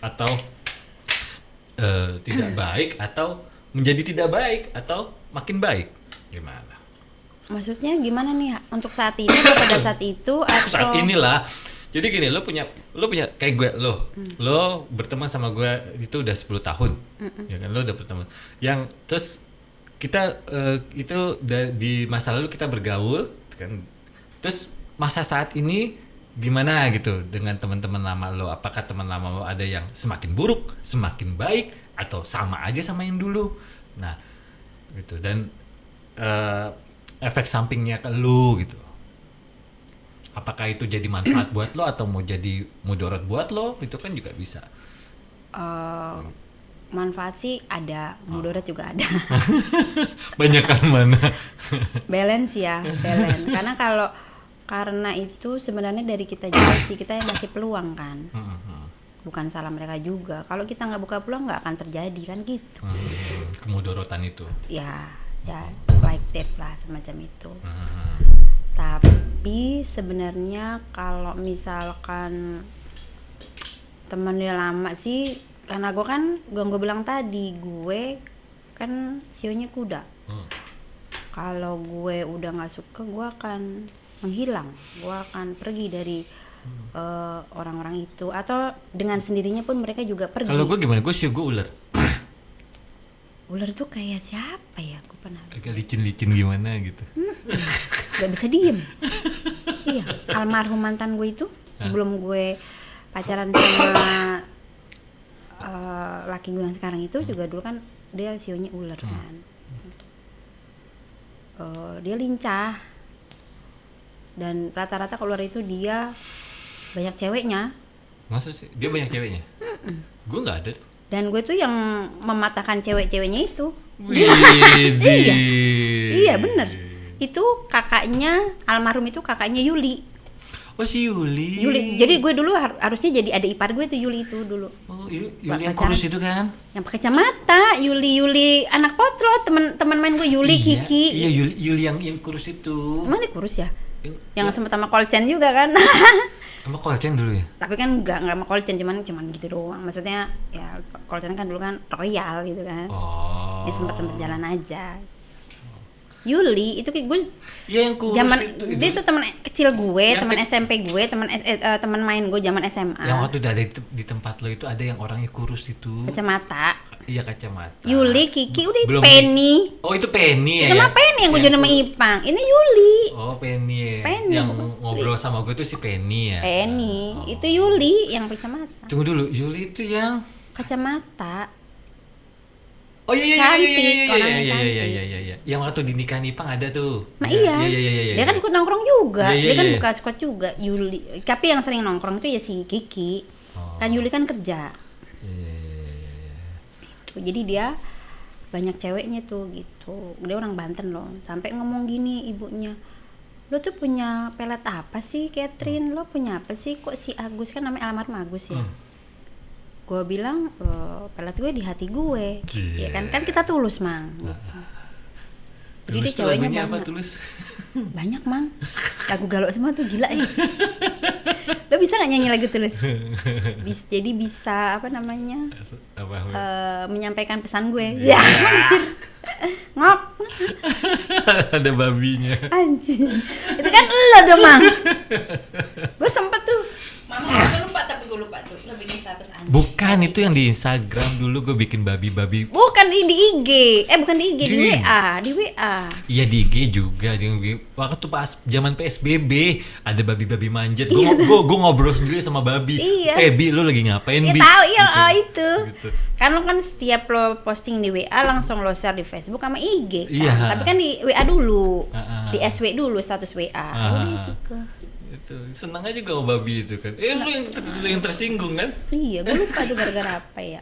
S1: atau tidak baik atau menjadi tidak baik atau makin baik? Gimana?
S2: Maksudnya gimana nih untuk saat ini atau pada saat itu atau
S1: saat inilah. Jadi gini, lo punya kayak gue, lo berteman sama gue itu udah 10 tahun, ya kan, lo udah berteman. Yang terus kita itu di masa lalu kita bergaul, kan. Terus masa saat ini gimana gitu dengan teman-teman lama lo? Apakah teman lama lo ada yang semakin buruk, semakin baik, atau sama aja sama yang dulu? Nah, gitu. Dan efek sampingnya ke lo gitu. Apakah itu jadi manfaat buat lo atau mau jadi mudarat buat lo, itu kan juga bisa.
S2: Manfaat sih ada, mudarat juga ada.
S1: Banyak kan mana?
S2: Balance ya, balance. Karena itu sebenarnya dari kita juga sih, kita yang masih peluang kan. Bukan salah mereka juga. Kalau kita nggak buka peluang nggak akan terjadi kan gitu.
S1: Kemudaratan itu.
S2: Ya like that lah semacam itu. Tapi sebenarnya kalau misalkan temennya lama sih, karena gue bilang tadi, gue kan sionya kuda. Kalau gue udah nggak suka, gue akan menghilang, gue akan pergi dari orang-orang itu, atau dengan sendirinya pun mereka juga pergi.
S1: Kalau gue gimana? Gue gue ular.
S2: Ular tuh kayak siapa ya? Gue pernah.
S1: Agak licin-licin gimana gitu.
S2: Gak bisa diem. Iya, almarhum mantan gue itu sebelum gue pacaran sama laki gue yang sekarang itu juga dulu kan dia sionya ular kan. Dia lincah dan rata-rata kalau ular itu dia banyak ceweknya.
S1: Masa sih? Dia banyak ceweknya? Gue nggak ada.
S2: Dan gue tuh yang mematahkan cewek-ceweknya itu.
S1: Widih.
S2: Iya bener. Itu kakaknya almarhum, itu kakaknya Yuli.
S1: Oh si Yuli.
S2: Jadi gue dulu harusnya jadi adik ipar gue tuh Yuli itu dulu.
S1: Oh Yuli yang kurus itu kan?
S2: Yang pakai kacamata. Yuli anak potlot, teman main gue Yuli, Kiki.
S1: Iya Yuli yang kurus itu.
S2: Emang dia kurus ya? Yang sama Kolchen juga kan?
S1: Sama Kolchen dulu ya?
S2: Tapi kan enggak sama Kolchen, cuman gitu doang. Maksudnya ya Kolchen kan dulu kan royal gitu kan. Ya sempat jalan aja. Yuli itu kayak gue,
S1: yang kurus
S2: zaman
S1: itu,
S2: dia tuh teman kecil gue, teman SMP gue, teman main gue zaman SMA.
S1: Yang waktu ada di tempat lo itu ada yang orangnya kurus itu.
S2: Kacamata.
S1: Iya kacamata.
S2: Yuli, Kiki, udah Penny.
S1: Oh itu Penny ya?
S2: Itu mah Penny yang gue jadi nama Ipang. Ini Yuli.
S1: Oh Penny ya.
S2: Penny.
S1: Yang ngobrol sama gue tuh si Penny ya.
S2: Penny, itu Yuli yang kacamata.
S1: Tunggu dulu, Yuli itu yang
S2: kacamata.
S1: Oh iya.
S2: Cantik.
S1: Yang waktu di nikahan Ipang ada tuh.
S2: Nah iya. Dia kan ikut nongkrong juga.
S1: Dia
S2: kan buka squad juga. Yuli. Tapi yang sering nongkrong itu ya si Kiki. Kan Yuli kan kerja. Gitu. Jadi dia banyak ceweknya tuh gitu. Dia orang Banten loh. Sampai ngomong gini ibunya. Lo tuh punya pelet apa sih, Catherine? Lo punya apa sih? Kok si Agus, kan namanya almarhum Agus ya? Gue bilang pelet gue di hati gue, ya kan kita tulus mang. Gitu. Jadi
S1: Tulus
S2: dia ceweknya
S1: lagunya
S2: banyak.
S1: apa Tulus?
S2: Banyak mang, lagu galau semua tuh gila ya. Lo bisa nggak nyanyi lagu Tulus? Jadi bisa apa namanya? Menyampaikan pesan gue. Ya anjir. Ngok.
S1: Ada babinya.
S2: Anjir. Itu kan lo tuh mang. Gue sempet tuh. Mama gue lupa tuh lo bikin status anjing.
S1: Bukan itu yang di Instagram dulu gue bikin babi-babi.
S2: Bukan di IG. Bukan di IG, di WA. Iya
S1: di IG juga. Waktu pas zaman PSBB ada babi-babi manjat. Gue ngobrol sendiri sama babi.
S2: Iya.
S1: Bi lo lagi ngapain Bi?
S2: Tahu iya
S1: gitu.
S2: Itu. Kan lo kan setiap lo posting di WA langsung lo share di Facebook sama IG kan.
S1: Iya.
S2: Tapi kan di WA dulu. Di SW dulu status WA. Udah gitu.
S1: Itu senang aja gue sama babi itu kan. Lu yang tersinggung kan?
S2: Iya, gue lupa tuh gara-gara apa ya.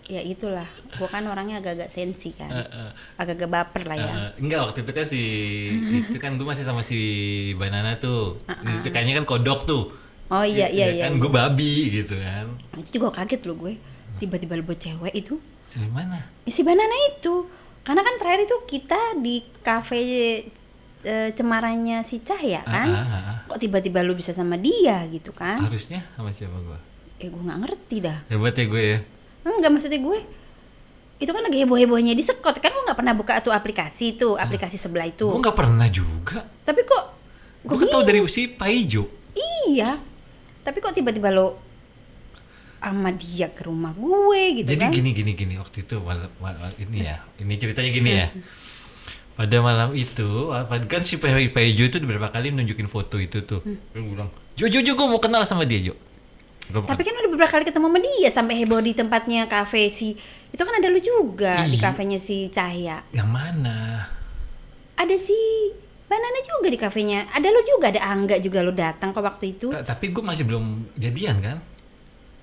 S2: Ya itulah, gue kan orangnya agak-agak sensi kan, agak-agak baper lah ya.
S1: Enggak, waktu itu kan itu kan gue masih sama si Banana tuh. Sukanya kan kodok tuh.
S2: Oh iya.
S1: Kan gue babi gitu kan.
S2: Itu juga kaget loh gue, tiba-tiba lo buat cewek itu.
S1: Si mana?
S2: Si Banana itu, karena kan terakhir itu kita di kafe cemarannya si Cahya kan. Kok tiba-tiba lu bisa sama dia gitu kan?
S1: Harusnya sama siapa gue?
S2: Gue nggak ngerti dah.
S1: Hebat ya gue ya.
S2: Enggak, maksudnya gue itu kan lagi heboh-hebohnya di Sekot kan, gue nggak pernah buka tuh aplikasi sebelah itu.
S1: Gue nggak pernah juga.
S2: Tapi kok
S1: gue kan tahu dari si Paijo.
S2: Iya. Tapi kok tiba-tiba lo sama dia ke rumah gue gitu.
S1: Jadi
S2: kan?
S1: gini waktu itu malam ini ya. Ini ceritanya gini ya. Pada malam itu, kan si Paijo itu beberapa kali nunjukin foto itu tuh. Gue bilang, Jo, gue mau kenal sama dia, Jo.
S2: Tapi kan udah beberapa kali ketemu sama dia, sampai heboh di tempatnya kafe si. Itu kan ada lu juga di kafenya si Cahya.
S1: Yang mana?
S2: Ada si Banana juga di kafenya. Ada lu juga, ada Angga juga lu datang kok waktu itu.
S1: Tapi gue masih belum jadian kan?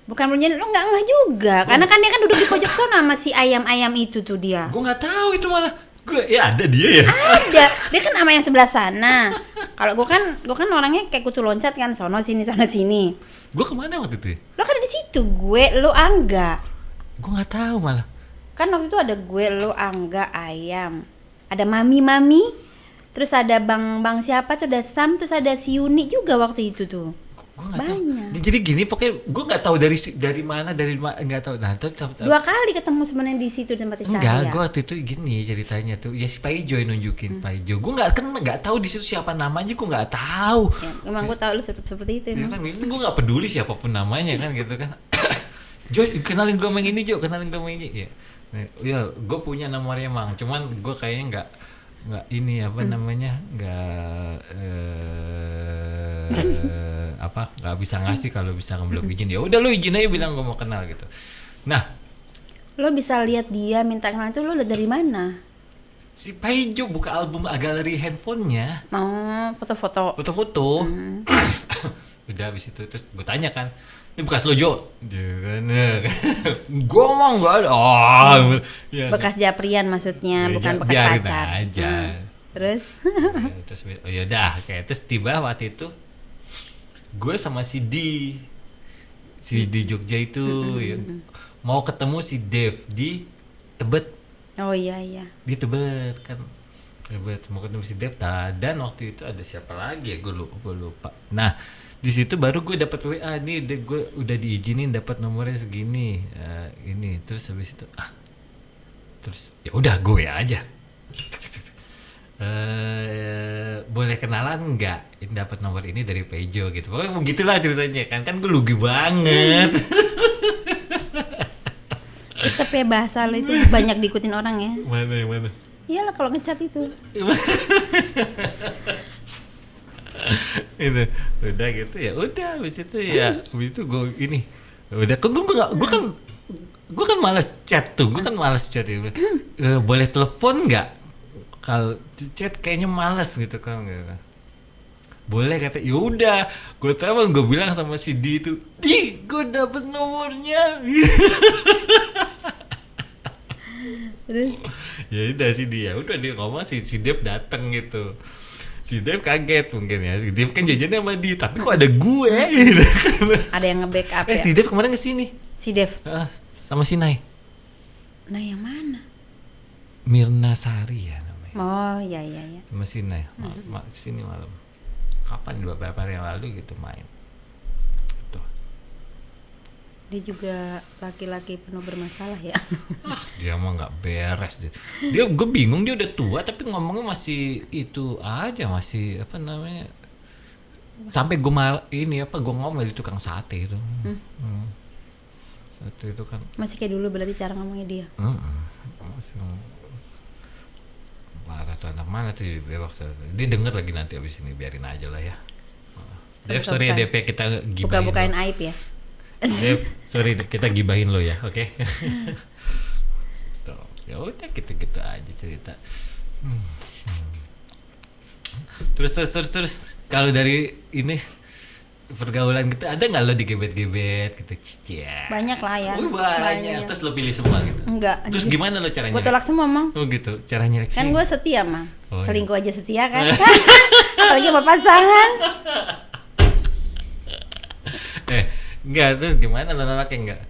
S2: Bukan belum jadian, lu enggak juga. Karena kan dia kan duduk di pojok sana sama si ayam-ayam itu tuh dia.
S1: Gue nggak tahu itu malah. Ada dia ya?
S2: Ada, dia kan sama yang sebelah sana. Kalau gue kan orangnya kayak kutu loncat kan, sono sini.
S1: Gue kemana waktu itu?
S2: Lo kan di situ, lo Angga.
S1: Gue nggak tahu malah.
S2: Kan waktu itu ada gue, lo Angga, ayam. Ada mami, terus ada bang siapa tuh, ada Sam, terus ada si Yuni juga waktu itu tuh.
S1: Gue nggak tahu. Jadi gini pokoknya gue nggak tahu dari mana nggak tahu. Nah
S2: dua kali ketemu sebenarnya di situ tempat Cahya.
S1: Enggak, gue waktu itu gini ceritanya tuh. Ya si Paijo yang nunjukin Paijo. Gue nggak tahu di situ siapa namanya, gue nggak tahu.
S2: Ya, emang gue tahu lu seperti itu.
S1: Ya kan, gue nggak peduli siapapun namanya kan gitu kan. Jo, kenalin gue main ini Jo, kenalin gue main ini. Ya gue punya nomornya Mang. Cuman gue kayaknya nggak ini apa namanya nggak bisa ngasih kalau bisa ngeblok izin. Ya udah lu izin aja bilang gue mau kenal gitu. Nah,
S2: lo bisa lihat dia minta kenal itu lo dari mana?
S1: Si Paijo buka album galeri handphonenya.
S2: Oh, foto-foto.
S1: Udah habis itu terus gue tanya kan, ini bekas lo Jo? Gue mah nggak ada.
S2: Bekas Japrian maksudnya, bukan bekas
S1: biarin
S2: pacar.
S1: aja.
S2: Terus?
S1: Terus oh yaudah kayak terus tiba waktu itu gue sama si di Jogja itu ya, mau ketemu si Dev di Tebet.
S2: Oh iya.
S1: Di Tebet kan. Tebet mau ketemu si Dev dan waktu itu ada siapa lagi ya gue lupa. Nah di situ baru gue dapat WA nih, gue udah diizinin dapat nomornya segini, ini terus habis itu terus ya udah gue aja. Boleh kenalan nggak? Ini dapat nomor ini dari Pejo gitu. Pokoknya begitulah ceritanya kan gue lugi banget.
S2: Tapi bahasa lo itu banyak diikutin orang ya.
S1: Mana yang mana?
S2: Iyalah kalau ngechat itu.
S1: Itu udah gitu ya udah habis itu gue ini udah gue kan malas chat ya. Boleh telepon nggak? Kalau chat kayaknya malas gitu kan. Boleh kata, yaudah gue bilang sama si Di itu, gue dapet nomornya.
S2: Terus?
S1: Ya udah si dia ngomong si Dev datang gitu. Si Dev kaget mungkin ya, si Dev kan jajannya sama Di, tapi kok ada gue?
S2: Ada yang nge-backup ya?
S1: Si Dev kemarin kesini.
S2: Si Dev?
S1: Sama si Nay.
S2: Nay yang mana?
S1: Mirna Sari ya namanya.
S2: Oh iya.
S1: Sama si Nay, sini malam. Kapan beberapa hari yang lalu gitu main. Gitu.
S2: Dia juga laki-laki penuh bermasalah ya.
S1: Dia mah nggak beres dia gue bingung, dia udah tua tapi ngomongnya masih itu aja, masih apa namanya, sampai gue gue ngomel di tukang sate itu. Sate itu kan
S2: masih kayak dulu berarti cara ngomongnya dia.
S1: Masih marah tuh, anak mana tuh dia denger lagi nanti abis ini, biarin aja lah ya. Dev sorry ya Dev, kita gibahin
S2: bukain aib ya.
S1: Dev sorry kita gibahin lo ya, oke? Ya udah gitu aja cerita. Terus kalau dari ini pergaulan gitu ada nggak lo digebet-gebet gitu cicia?
S2: Banyak lah ya.
S1: Banyak. Terus lo pilih semua gitu?
S2: Enggak.
S1: Terus gimana lo caranya?
S2: Gue tolak semua mang.
S1: Oh gitu cara nyeleksi.
S2: Kan gue setia mang. Selingkuh
S1: iya.
S2: aja setia kan. Apalagi sama pasangan.
S1: Enggak, terus gimana lo nolaknya enggak?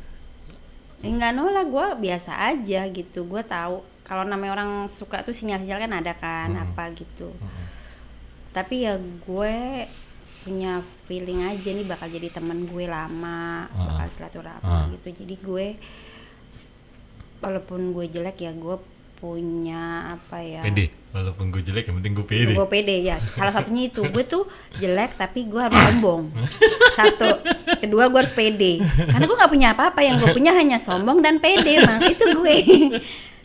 S2: Enggak nolak, gue biasa aja gitu. Gue tahu kalau namanya orang suka tuh sinyal-sinyal kan ada kan apa gitu. Tapi ya gue punya feeling aja nih bakal jadi teman gue lama, bakal silaturahmi gitu. Jadi gue walaupun gue jelek ya gue punya apa ya,
S1: pede. Walaupun gue jelek yang penting gue pede.
S2: Gue pede ya. Salah satunya itu, gue tuh jelek tapi gue harus sombong. Satu, kedua gue harus pede. Karena gue nggak punya apa-apa, yang gue punya hanya sombong dan pede, mang. Itu gue.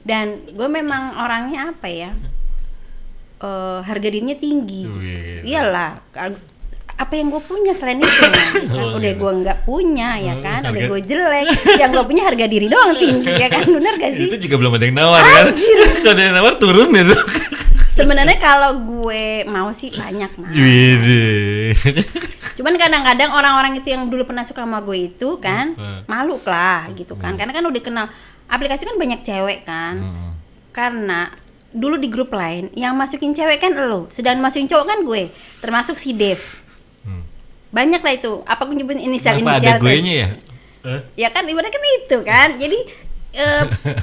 S2: Dan gue memang orangnya apa ya? Harga dirinya tinggi. Iyalah. Apa yang gue punya selain itu kan udah gue nggak punya ya kan, udah gue jelek, yang gue punya harga diri doang tinggi ya kan, benar gak sih?
S1: Itu juga belum ada yang nawar kan? Kalau ada yang nawar turun gitu.
S2: Sebenarnya kalau gue mau sih banyak mah. Cuman kadang-kadang orang-orang itu yang dulu pernah suka sama gue itu kan malu lah gitu kan, karena kan udah kenal aplikasi kan banyak cewek kan, karena dulu di grup lain yang masukin cewek kan lo, sedang masukin cowok kan gue, termasuk si Dev. Banyak lah itu, apa gue nyebutin inisial-inisial
S1: ada gue-nya ya?
S2: Ya kan ibaratnya kan itu kan. Jadi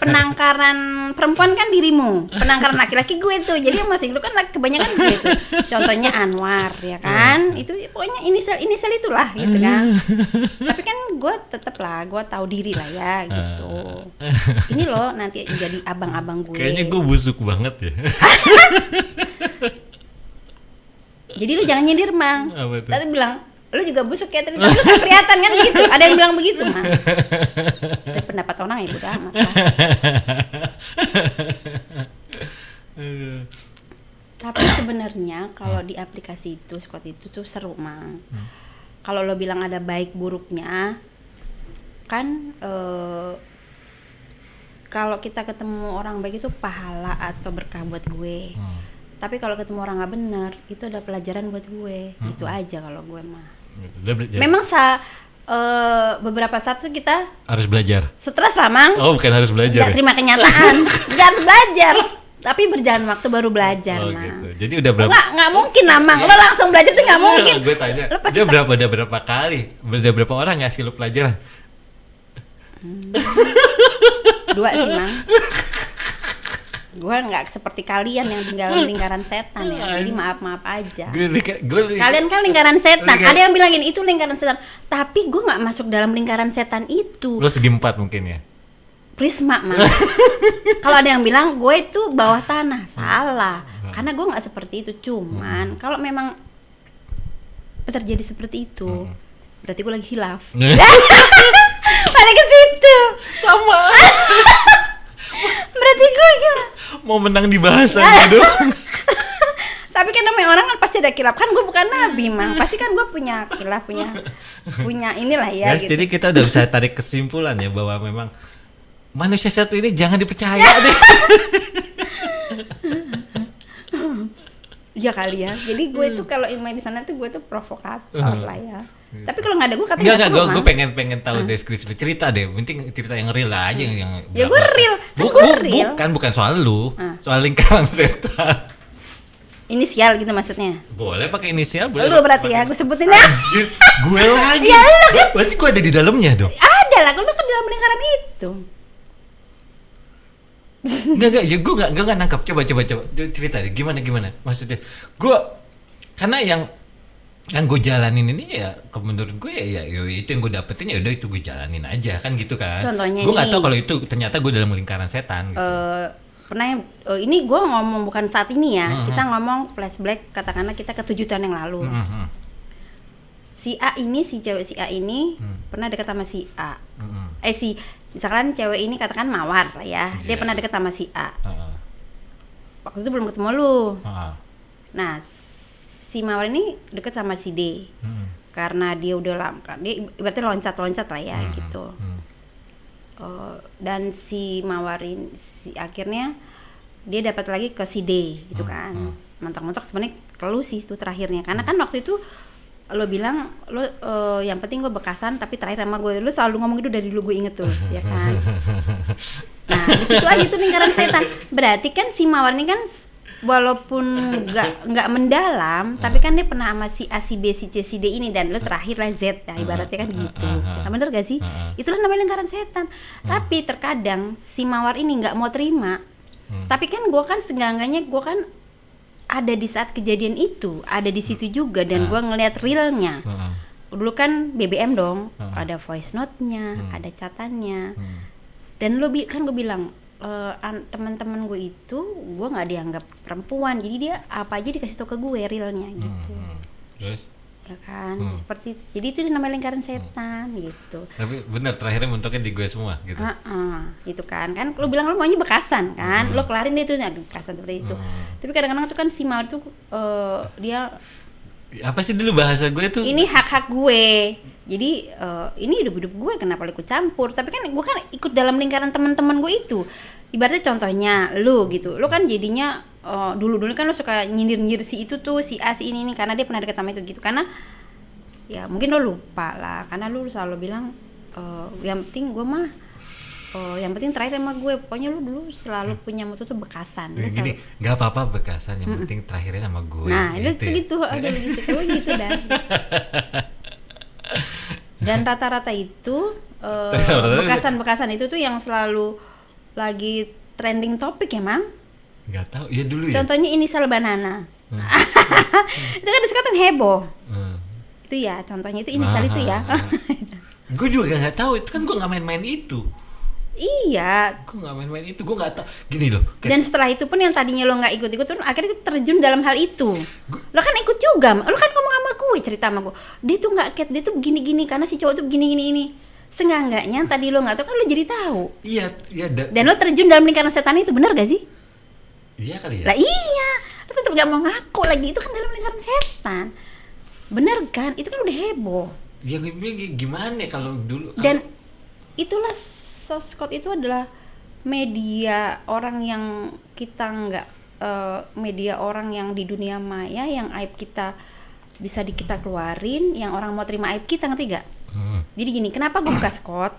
S2: penangkaran perempuan kan dirimu, penangkaran laki-laki gue tuh. Jadi yang masih lu kan kebanyakan gitu. Contohnya Anwar ya kan. Itu pokoknya inisial itulah gitu kan. Tapi kan gue tetep lah, gue tahu diri lah ya gitu. Ini loh nanti jadi abang-abang gue.
S1: Kayaknya gue busuk banget ya.
S2: Jadi lu jangan nyindir mang. Tadi bilang lu juga busuk ya, tadi lu kan kelihatan kan gitu. Ada yang bilang begitu mang. Tapi pendapat orang ya udah amat lah. Tapi sebenarnya kalau di aplikasi itu seperti itu tuh seru mang. Kalau lo bilang ada baik buruknya kan, kalau kita ketemu orang baik itu pahala atau berkah buat gue. Tapi kalau ketemu orang nggak benar itu ada pelajaran buat gue. Itu aja kalau gue mah. Memang beberapa saat tuh kita
S1: harus belajar.
S2: Stres lah mang.
S1: Oh bukan harus belajar.
S2: Nggak terima kenyataan. Nggak harus belajar. Tapi berjalan waktu baru belajar,
S1: Oh
S2: Mang.
S1: gitu. Jadi udah berapa?
S2: Nggak mungkin lah, Mang. Lo langsung belajar tuh nggak mungkin.
S1: Gue tanya.
S2: Lo pasti
S1: Dia udah berapa kali? Udah berapa orang ngasih lu pelajaran?
S2: 2 sih, Mang. Gue nggak seperti kalian yang tinggal di lingkaran setan ya. Jadi maaf aja. Kalian kan lingkaran setan. Ada yang bilang gini, itu lingkaran setan. Tapi gue nggak masuk dalam lingkaran setan itu.
S1: Lu segi 4 mungkin ya?
S2: Prisma, Mang. Kalau ada yang bilang gue itu bawah tanah, salah. Karena gue nggak seperti itu. Cuman kalau memang terjadi seperti itu, berarti gue lagi hilaf. Balik ke situ.
S1: Sama.
S2: Berarti gue gila.
S1: Mau menang di bahasanya dong.
S2: Tapi kan namanya orang kan pasti ada kilaf. Kan gue bukan nabi, Mang. Pasti kan gue punya kilaf, punya inilah ya.
S1: Guys,
S2: gitu.
S1: jadi kita udah bisa tarik kesimpulan ya bahwa memang manusia satu ini jangan dipercaya deh.
S2: Ya kali ya. Jadi gue tuh kalau main di sana tuh gue tuh provokator lah ya. Tapi kalau nggak ada gue katanya
S1: Enggak, gue pengen tahu deskripsi lu. Cerita deh, penting cerita yang real aja yang
S2: Ya gue real. Real.
S1: Bukan soal lu, soal lingkaran setan.
S2: Inisial gitu maksudnya.
S1: Boleh pakai inisial, boleh.
S2: Lu berarti ya, gue sebutin ya.
S1: Anjir, gue lagi.
S2: Ya,
S1: Berarti gue ada di dalamnya dong.
S2: Ada lah, kalau ke dalam lingkaran itu.
S1: Enggak, ya gue enggak nangkap. Coba cerita deh, gimana maksudnya. Gue karena yang gue jalanin ini ya, menurut gue ya itu yang gue dapetin, ya udah itu gue jalanin aja kan gitu kan.
S2: Contohnya
S1: gue nggak tahu kalau itu ternyata gue dalam lingkaran setan gitu.
S2: Pernah ini gue ngomong bukan saat ini ya, kita ngomong flashback, katakanlah kita ke 7 tahun yang lalu. Si cewek si A ini pernah dekat sama si A. Misalkan cewek ini katakan Mawar lah ya, dia pernah dekat sama si A. Waktu itu belum ketemu lu. Nah, si Mawar ini deket sama si D, karena dia udah lama, dia ibaratnya loncat lah ya gitu. Dan si Mawar ini, akhirnya dia dapat lagi ke si D gitu kan. Mentok-mentok sebenarnya ke lu sih itu terakhirnya, karena kan waktu itu lo bilang lo yang penting gue bekasan tapi terakhir sama gue, lo selalu ngomong gitu dari dulu, gue inget tuh ya kan. Nah di situ aja tuh lingkaran setan. Berarti kan si Mawar ini kan walaupun nggak mendalam, tapi kan dia pernah sama si A, si B, si C, si D ini, dan lo terakhir lah Z ya, ibaratnya kan gitu. Ya, bener gak sih? Itulah namanya lingkaran setan. Tapi terkadang si Mawar ini nggak mau terima. Tapi kan gue kan seenggaknya gue kan ada di saat kejadian itu, ada di situ juga, dan gue ngeliat realnya. Dulu kan BBM dong, ada voice note-nya, ada catatannya. Dan lo kan gue bilang, teman-teman gue itu gue nggak dianggap perempuan, jadi dia apa aja dikasih tau ke gue realnya gitu.
S1: Terus?
S2: Ya kan, seperti jadi itu namanya lingkaran setan gitu.
S1: Tapi bener terakhirnya mentoknya di gue semua gitu.
S2: Itu kan lo bilang lo maunya bekasan kan, lo kelarin itu bekasan seperti itu. Tapi kadang-kadang tuh kan si Mawar tuh dia
S1: apa sih dulu bahasa gue tuh?
S2: Ini hak-hak gue. Jadi ini hidup-hidup gue, kenapa lo ikut campur? Tapi kan gue kan ikut dalam lingkaran teman-teman gue itu. Ibaratnya contohnya lo gitu. Lo kan jadinya dulu-dulu kan lo suka nyindir-nyindir si itu tuh, si A, si ini nih, karena dia pernah deket sama itu gitu. Karena ya mungkin lo lupa lah, karena lo selalu bilang yang penting gue mah yang penting terakhir sama gue. Pokoknya lu dulu selalu punya moto tuh bekasan.
S1: Gini, nggak apa-apa bekasan, yang penting terakhirnya sama gue.
S2: Nah gitu, aduh gitu dah. Dan rata-rata itu bekasan-bekasan itu tuh yang selalu lagi trending topik ya, Mang?
S1: Nggak tahu, ya dulu ya.
S2: Contohnya inisial banana. Itu kan sekarang heboh. Itu ya, contohnya itu inisial itu ya.
S1: Gue juga nggak tahu, itu kan gue nggak main-main itu.
S2: Iya.
S1: Gue nggak main-main itu, gue nggak tahu. Gini loh.
S2: Dan setelah itu pun yang tadinya lo nggak ikut-ikut tuh akhirnya terjun dalam hal itu. Lo kan ikut juga, lo kan ngomong sama gue, cerita sama gue. Dia tuh nggak cat, dia tuh begini-gini karena si cowok tuh begini-gini ini. Seenggaknya tadi lo nggak tahu kan lo jadi tahu.
S1: Iya.
S2: Dan lo terjun dalam lingkaran setan itu, benar gak sih?
S1: Iya kali ya.
S2: Lah iya, lo tetap gak mau ngaku lagi, itu kan dalam lingkaran setan. Bener kan? Itu kan udah heboh.
S1: Ya gimana kalau dulu?
S2: Dan itulah sosmed itu adalah media orang yang kita nggak media orang yang di dunia maya yang aib kita bisa kita keluarin, yang orang mau terima aib kita, ngerti gak? Jadi gini, kenapa gue buka Scott?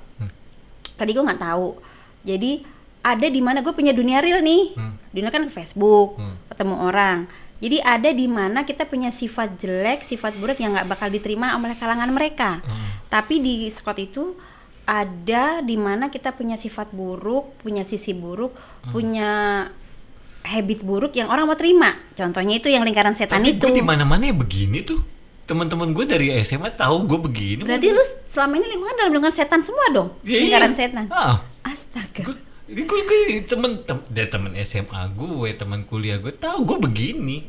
S2: Tadi gue nggak tahu. Jadi ada di mana gue punya dunia real nih. Dunia kan Facebook, ketemu orang. Jadi ada di mana kita punya sifat jelek, sifat buruk yang nggak bakal diterima oleh kalangan mereka. Tapi di Scott itu ada di mana kita punya sifat buruk, punya sisi buruk, punya habit buruk yang orang mau terima. Contohnya itu yang lingkaran setan.
S1: Tapi
S2: itu.
S1: gue di mana-mana ya begini tuh. Teman-teman gue dari SMA tahu gue begini.
S2: Berarti lu selama ini lingkungan dalam lingkungan setan semua dong? Lingkaran setan. Astaga.
S1: Gue temen SMA gue, teman kuliah gue tahu gue begini,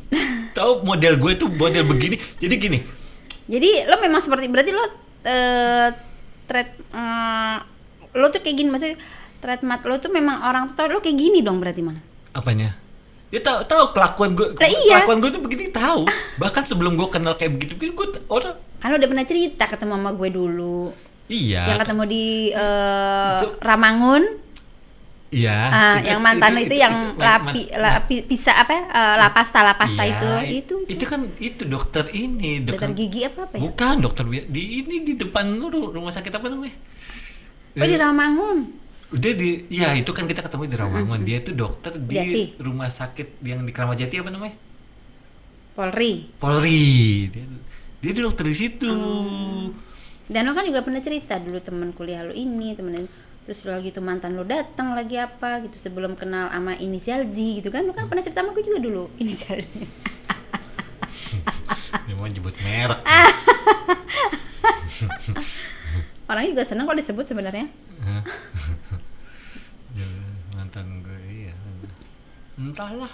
S1: tahu model gue tuh model begini. Jadi gini.
S2: Jadi lo memang seperti, berarti lo lo tuh kayak gini, maksudnya trademark lo tuh memang orang tuh tahu lo kayak gini dong berarti Mang.
S1: Apanya? Ya tahu kelakuan gue,
S2: iya.
S1: Kelakuan gue tuh begini tahu. Bahkan sebelum gue kenal kayak begitu, gue orang.
S2: Kan lo udah pernah cerita ketemu sama gue dulu.
S1: Iya.
S2: Yang ketemu di Ramangun.
S1: Iya.
S2: Yang mantan lo itu yang pisah lapasta
S1: iya,
S2: itu.
S1: Itu kan itu dokter ini,
S2: dokter gigi apa ya?
S1: Bukan dokter di depan lu rumah sakit apa namanya?
S2: Oh di Ramangun.
S1: Udah itu kan kita ketemu di Ramangun. Dia itu dokter di rumah sakit yang di Kramat Jati apa namanya? Polri. Dia dokter di situ.
S2: Dan lo kan juga pernah cerita dulu teman kuliah lo ini, terus lagi tuh mantan lo datang lagi apa gitu sebelum kenal sama inisial Z gitu kan. Lo kan pernah cerita sama gue juga dulu inisialnya.
S1: Dia mau nyebut merek.
S2: Orangnya juga seneng kalau disebut sebenarnya.
S1: Mantan gue iya. Entahlah.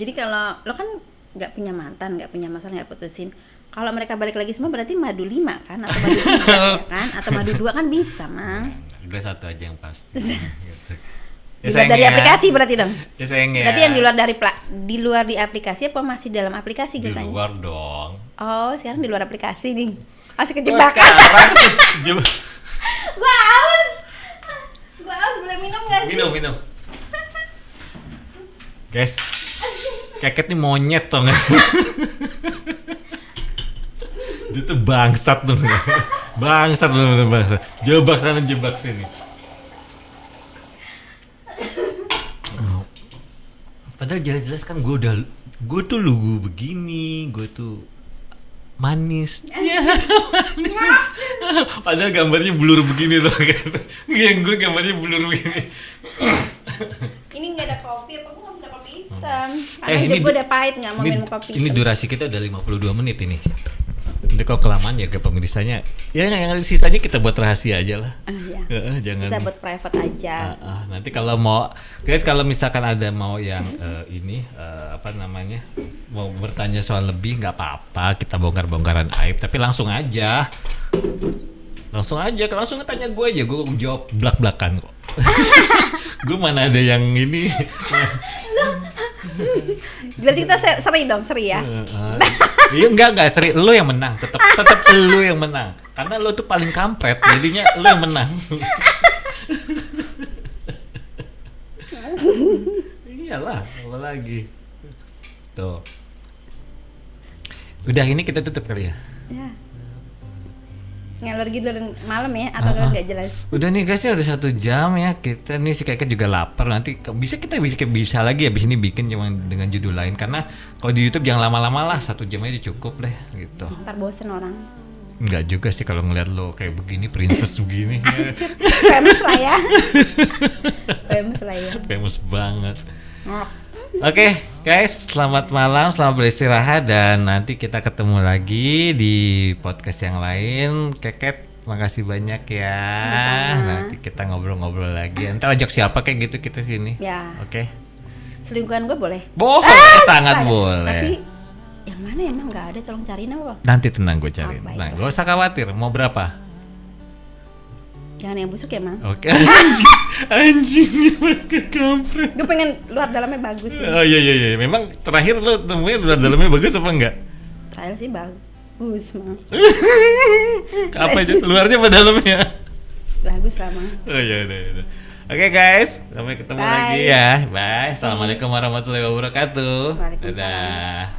S2: Jadi kalau lo kan nggak punya mantan, nggak punya masalah, nggak putusin. Kalau mereka balik lagi semua berarti madu 5 kan, atau madu 3 ya kan, atau madu 2 kan bisa Mang.
S1: Gue satu aja yang pasti. Gitu.
S2: Di luar dari aplikasi berarti dong.
S1: Ya sayangnya.
S2: Berarti yang di luar di aplikasi apa masih dalam aplikasi gitu?
S1: Di luar dong.
S2: Oh sekarang di luar aplikasi nih. Masih kejebak. Gua haus. Boleh minum nggak sih?
S1: Minum. Guys, Keket nih monyet toh nggak? Dia tuh bangsat tuh. Bangsat. Jebak sana jebak sini. Padahal jelas-jelas kan gue tuh lugu begini, gue tuh manis. Padahal gambarnya blur begini tuh kan. Gue gambarnya blur begini.
S2: Ini nggak ada kopi apa? Gue nggak bisa kopi hitam. Karena gue udah pahit nggak mau minum kopi.
S1: Ini durasi kita udah 52 menit ini. Nanti kalau kelamaan ya ke pemirsanya, ya yang sisanya kita buat rahasia aja lah. Jangan. Kita
S2: buat private aja.
S1: Nanti kalau mau, guys, kalau misalkan ada mau yang mau bertanya soal lebih nggak apa-apa, kita bongkar-bongkaran aib, tapi langsung aja tanya gue aja, gue jawab belak-belakan kok. Gue mana ada yang ini.
S2: Berarti kita seri ya.
S1: Iya enggak seri, lo yang menang, tetap lo yang menang. Karena lo tuh paling kampret, jadinya lo yang menang. Iyalah, apa lagi. Tuh. Udah ini kita tutup kali ya.
S2: Ya. Ngalor gitu malam ya atau nggak jelas.
S1: Udah nih guys ya udah 1 jam ya, kita nih si Keket juga lapar, nanti bisa lagi abis ini bikin cuma dengan judul lain, karena kalau di YouTube jangan lama-lama lah, 1 jam aja cukup deh gitu.
S2: Ntar bosen orang.
S1: Enggak juga sih kalau ngeliat lo kayak begini, princess begini.
S2: Famous lah ya.
S1: Famous banget. Oke, guys, selamat malam, selamat beristirahat, dan nanti kita ketemu lagi di podcast yang lain. Keket, makasih banyak ya. Nanti kita ngobrol-ngobrol lagi. Entar ajak siapa kayak gitu kita sini.
S2: Ya.
S1: Oke.
S2: Selingkuhan gue boleh?
S1: Sangat boleh.
S2: Tapi yang mana emang nggak ada, tolong cariin apa?
S1: Nanti tenang, gue cariin. Nah, gak usah khawatir. Mau berapa?
S2: Jangan yang busuk ya, Mang.
S1: Oke. Anjingnya pakai kampret.
S2: Gue pengen luar dalamnya bagus.
S1: Oh iya. Memang terakhir lo temuin luar dalamnya bagus apa enggak?
S2: Terakhir sih bagus, Mang.
S1: Apa aja? Luarnya apa dalamnya?
S2: Bagus lah, Mang.
S1: Oh iya udah. Oke guys, sampai ketemu lagi ya. Bye. Assalamualaikum warahmatullahi wabarakatuh. Dadah.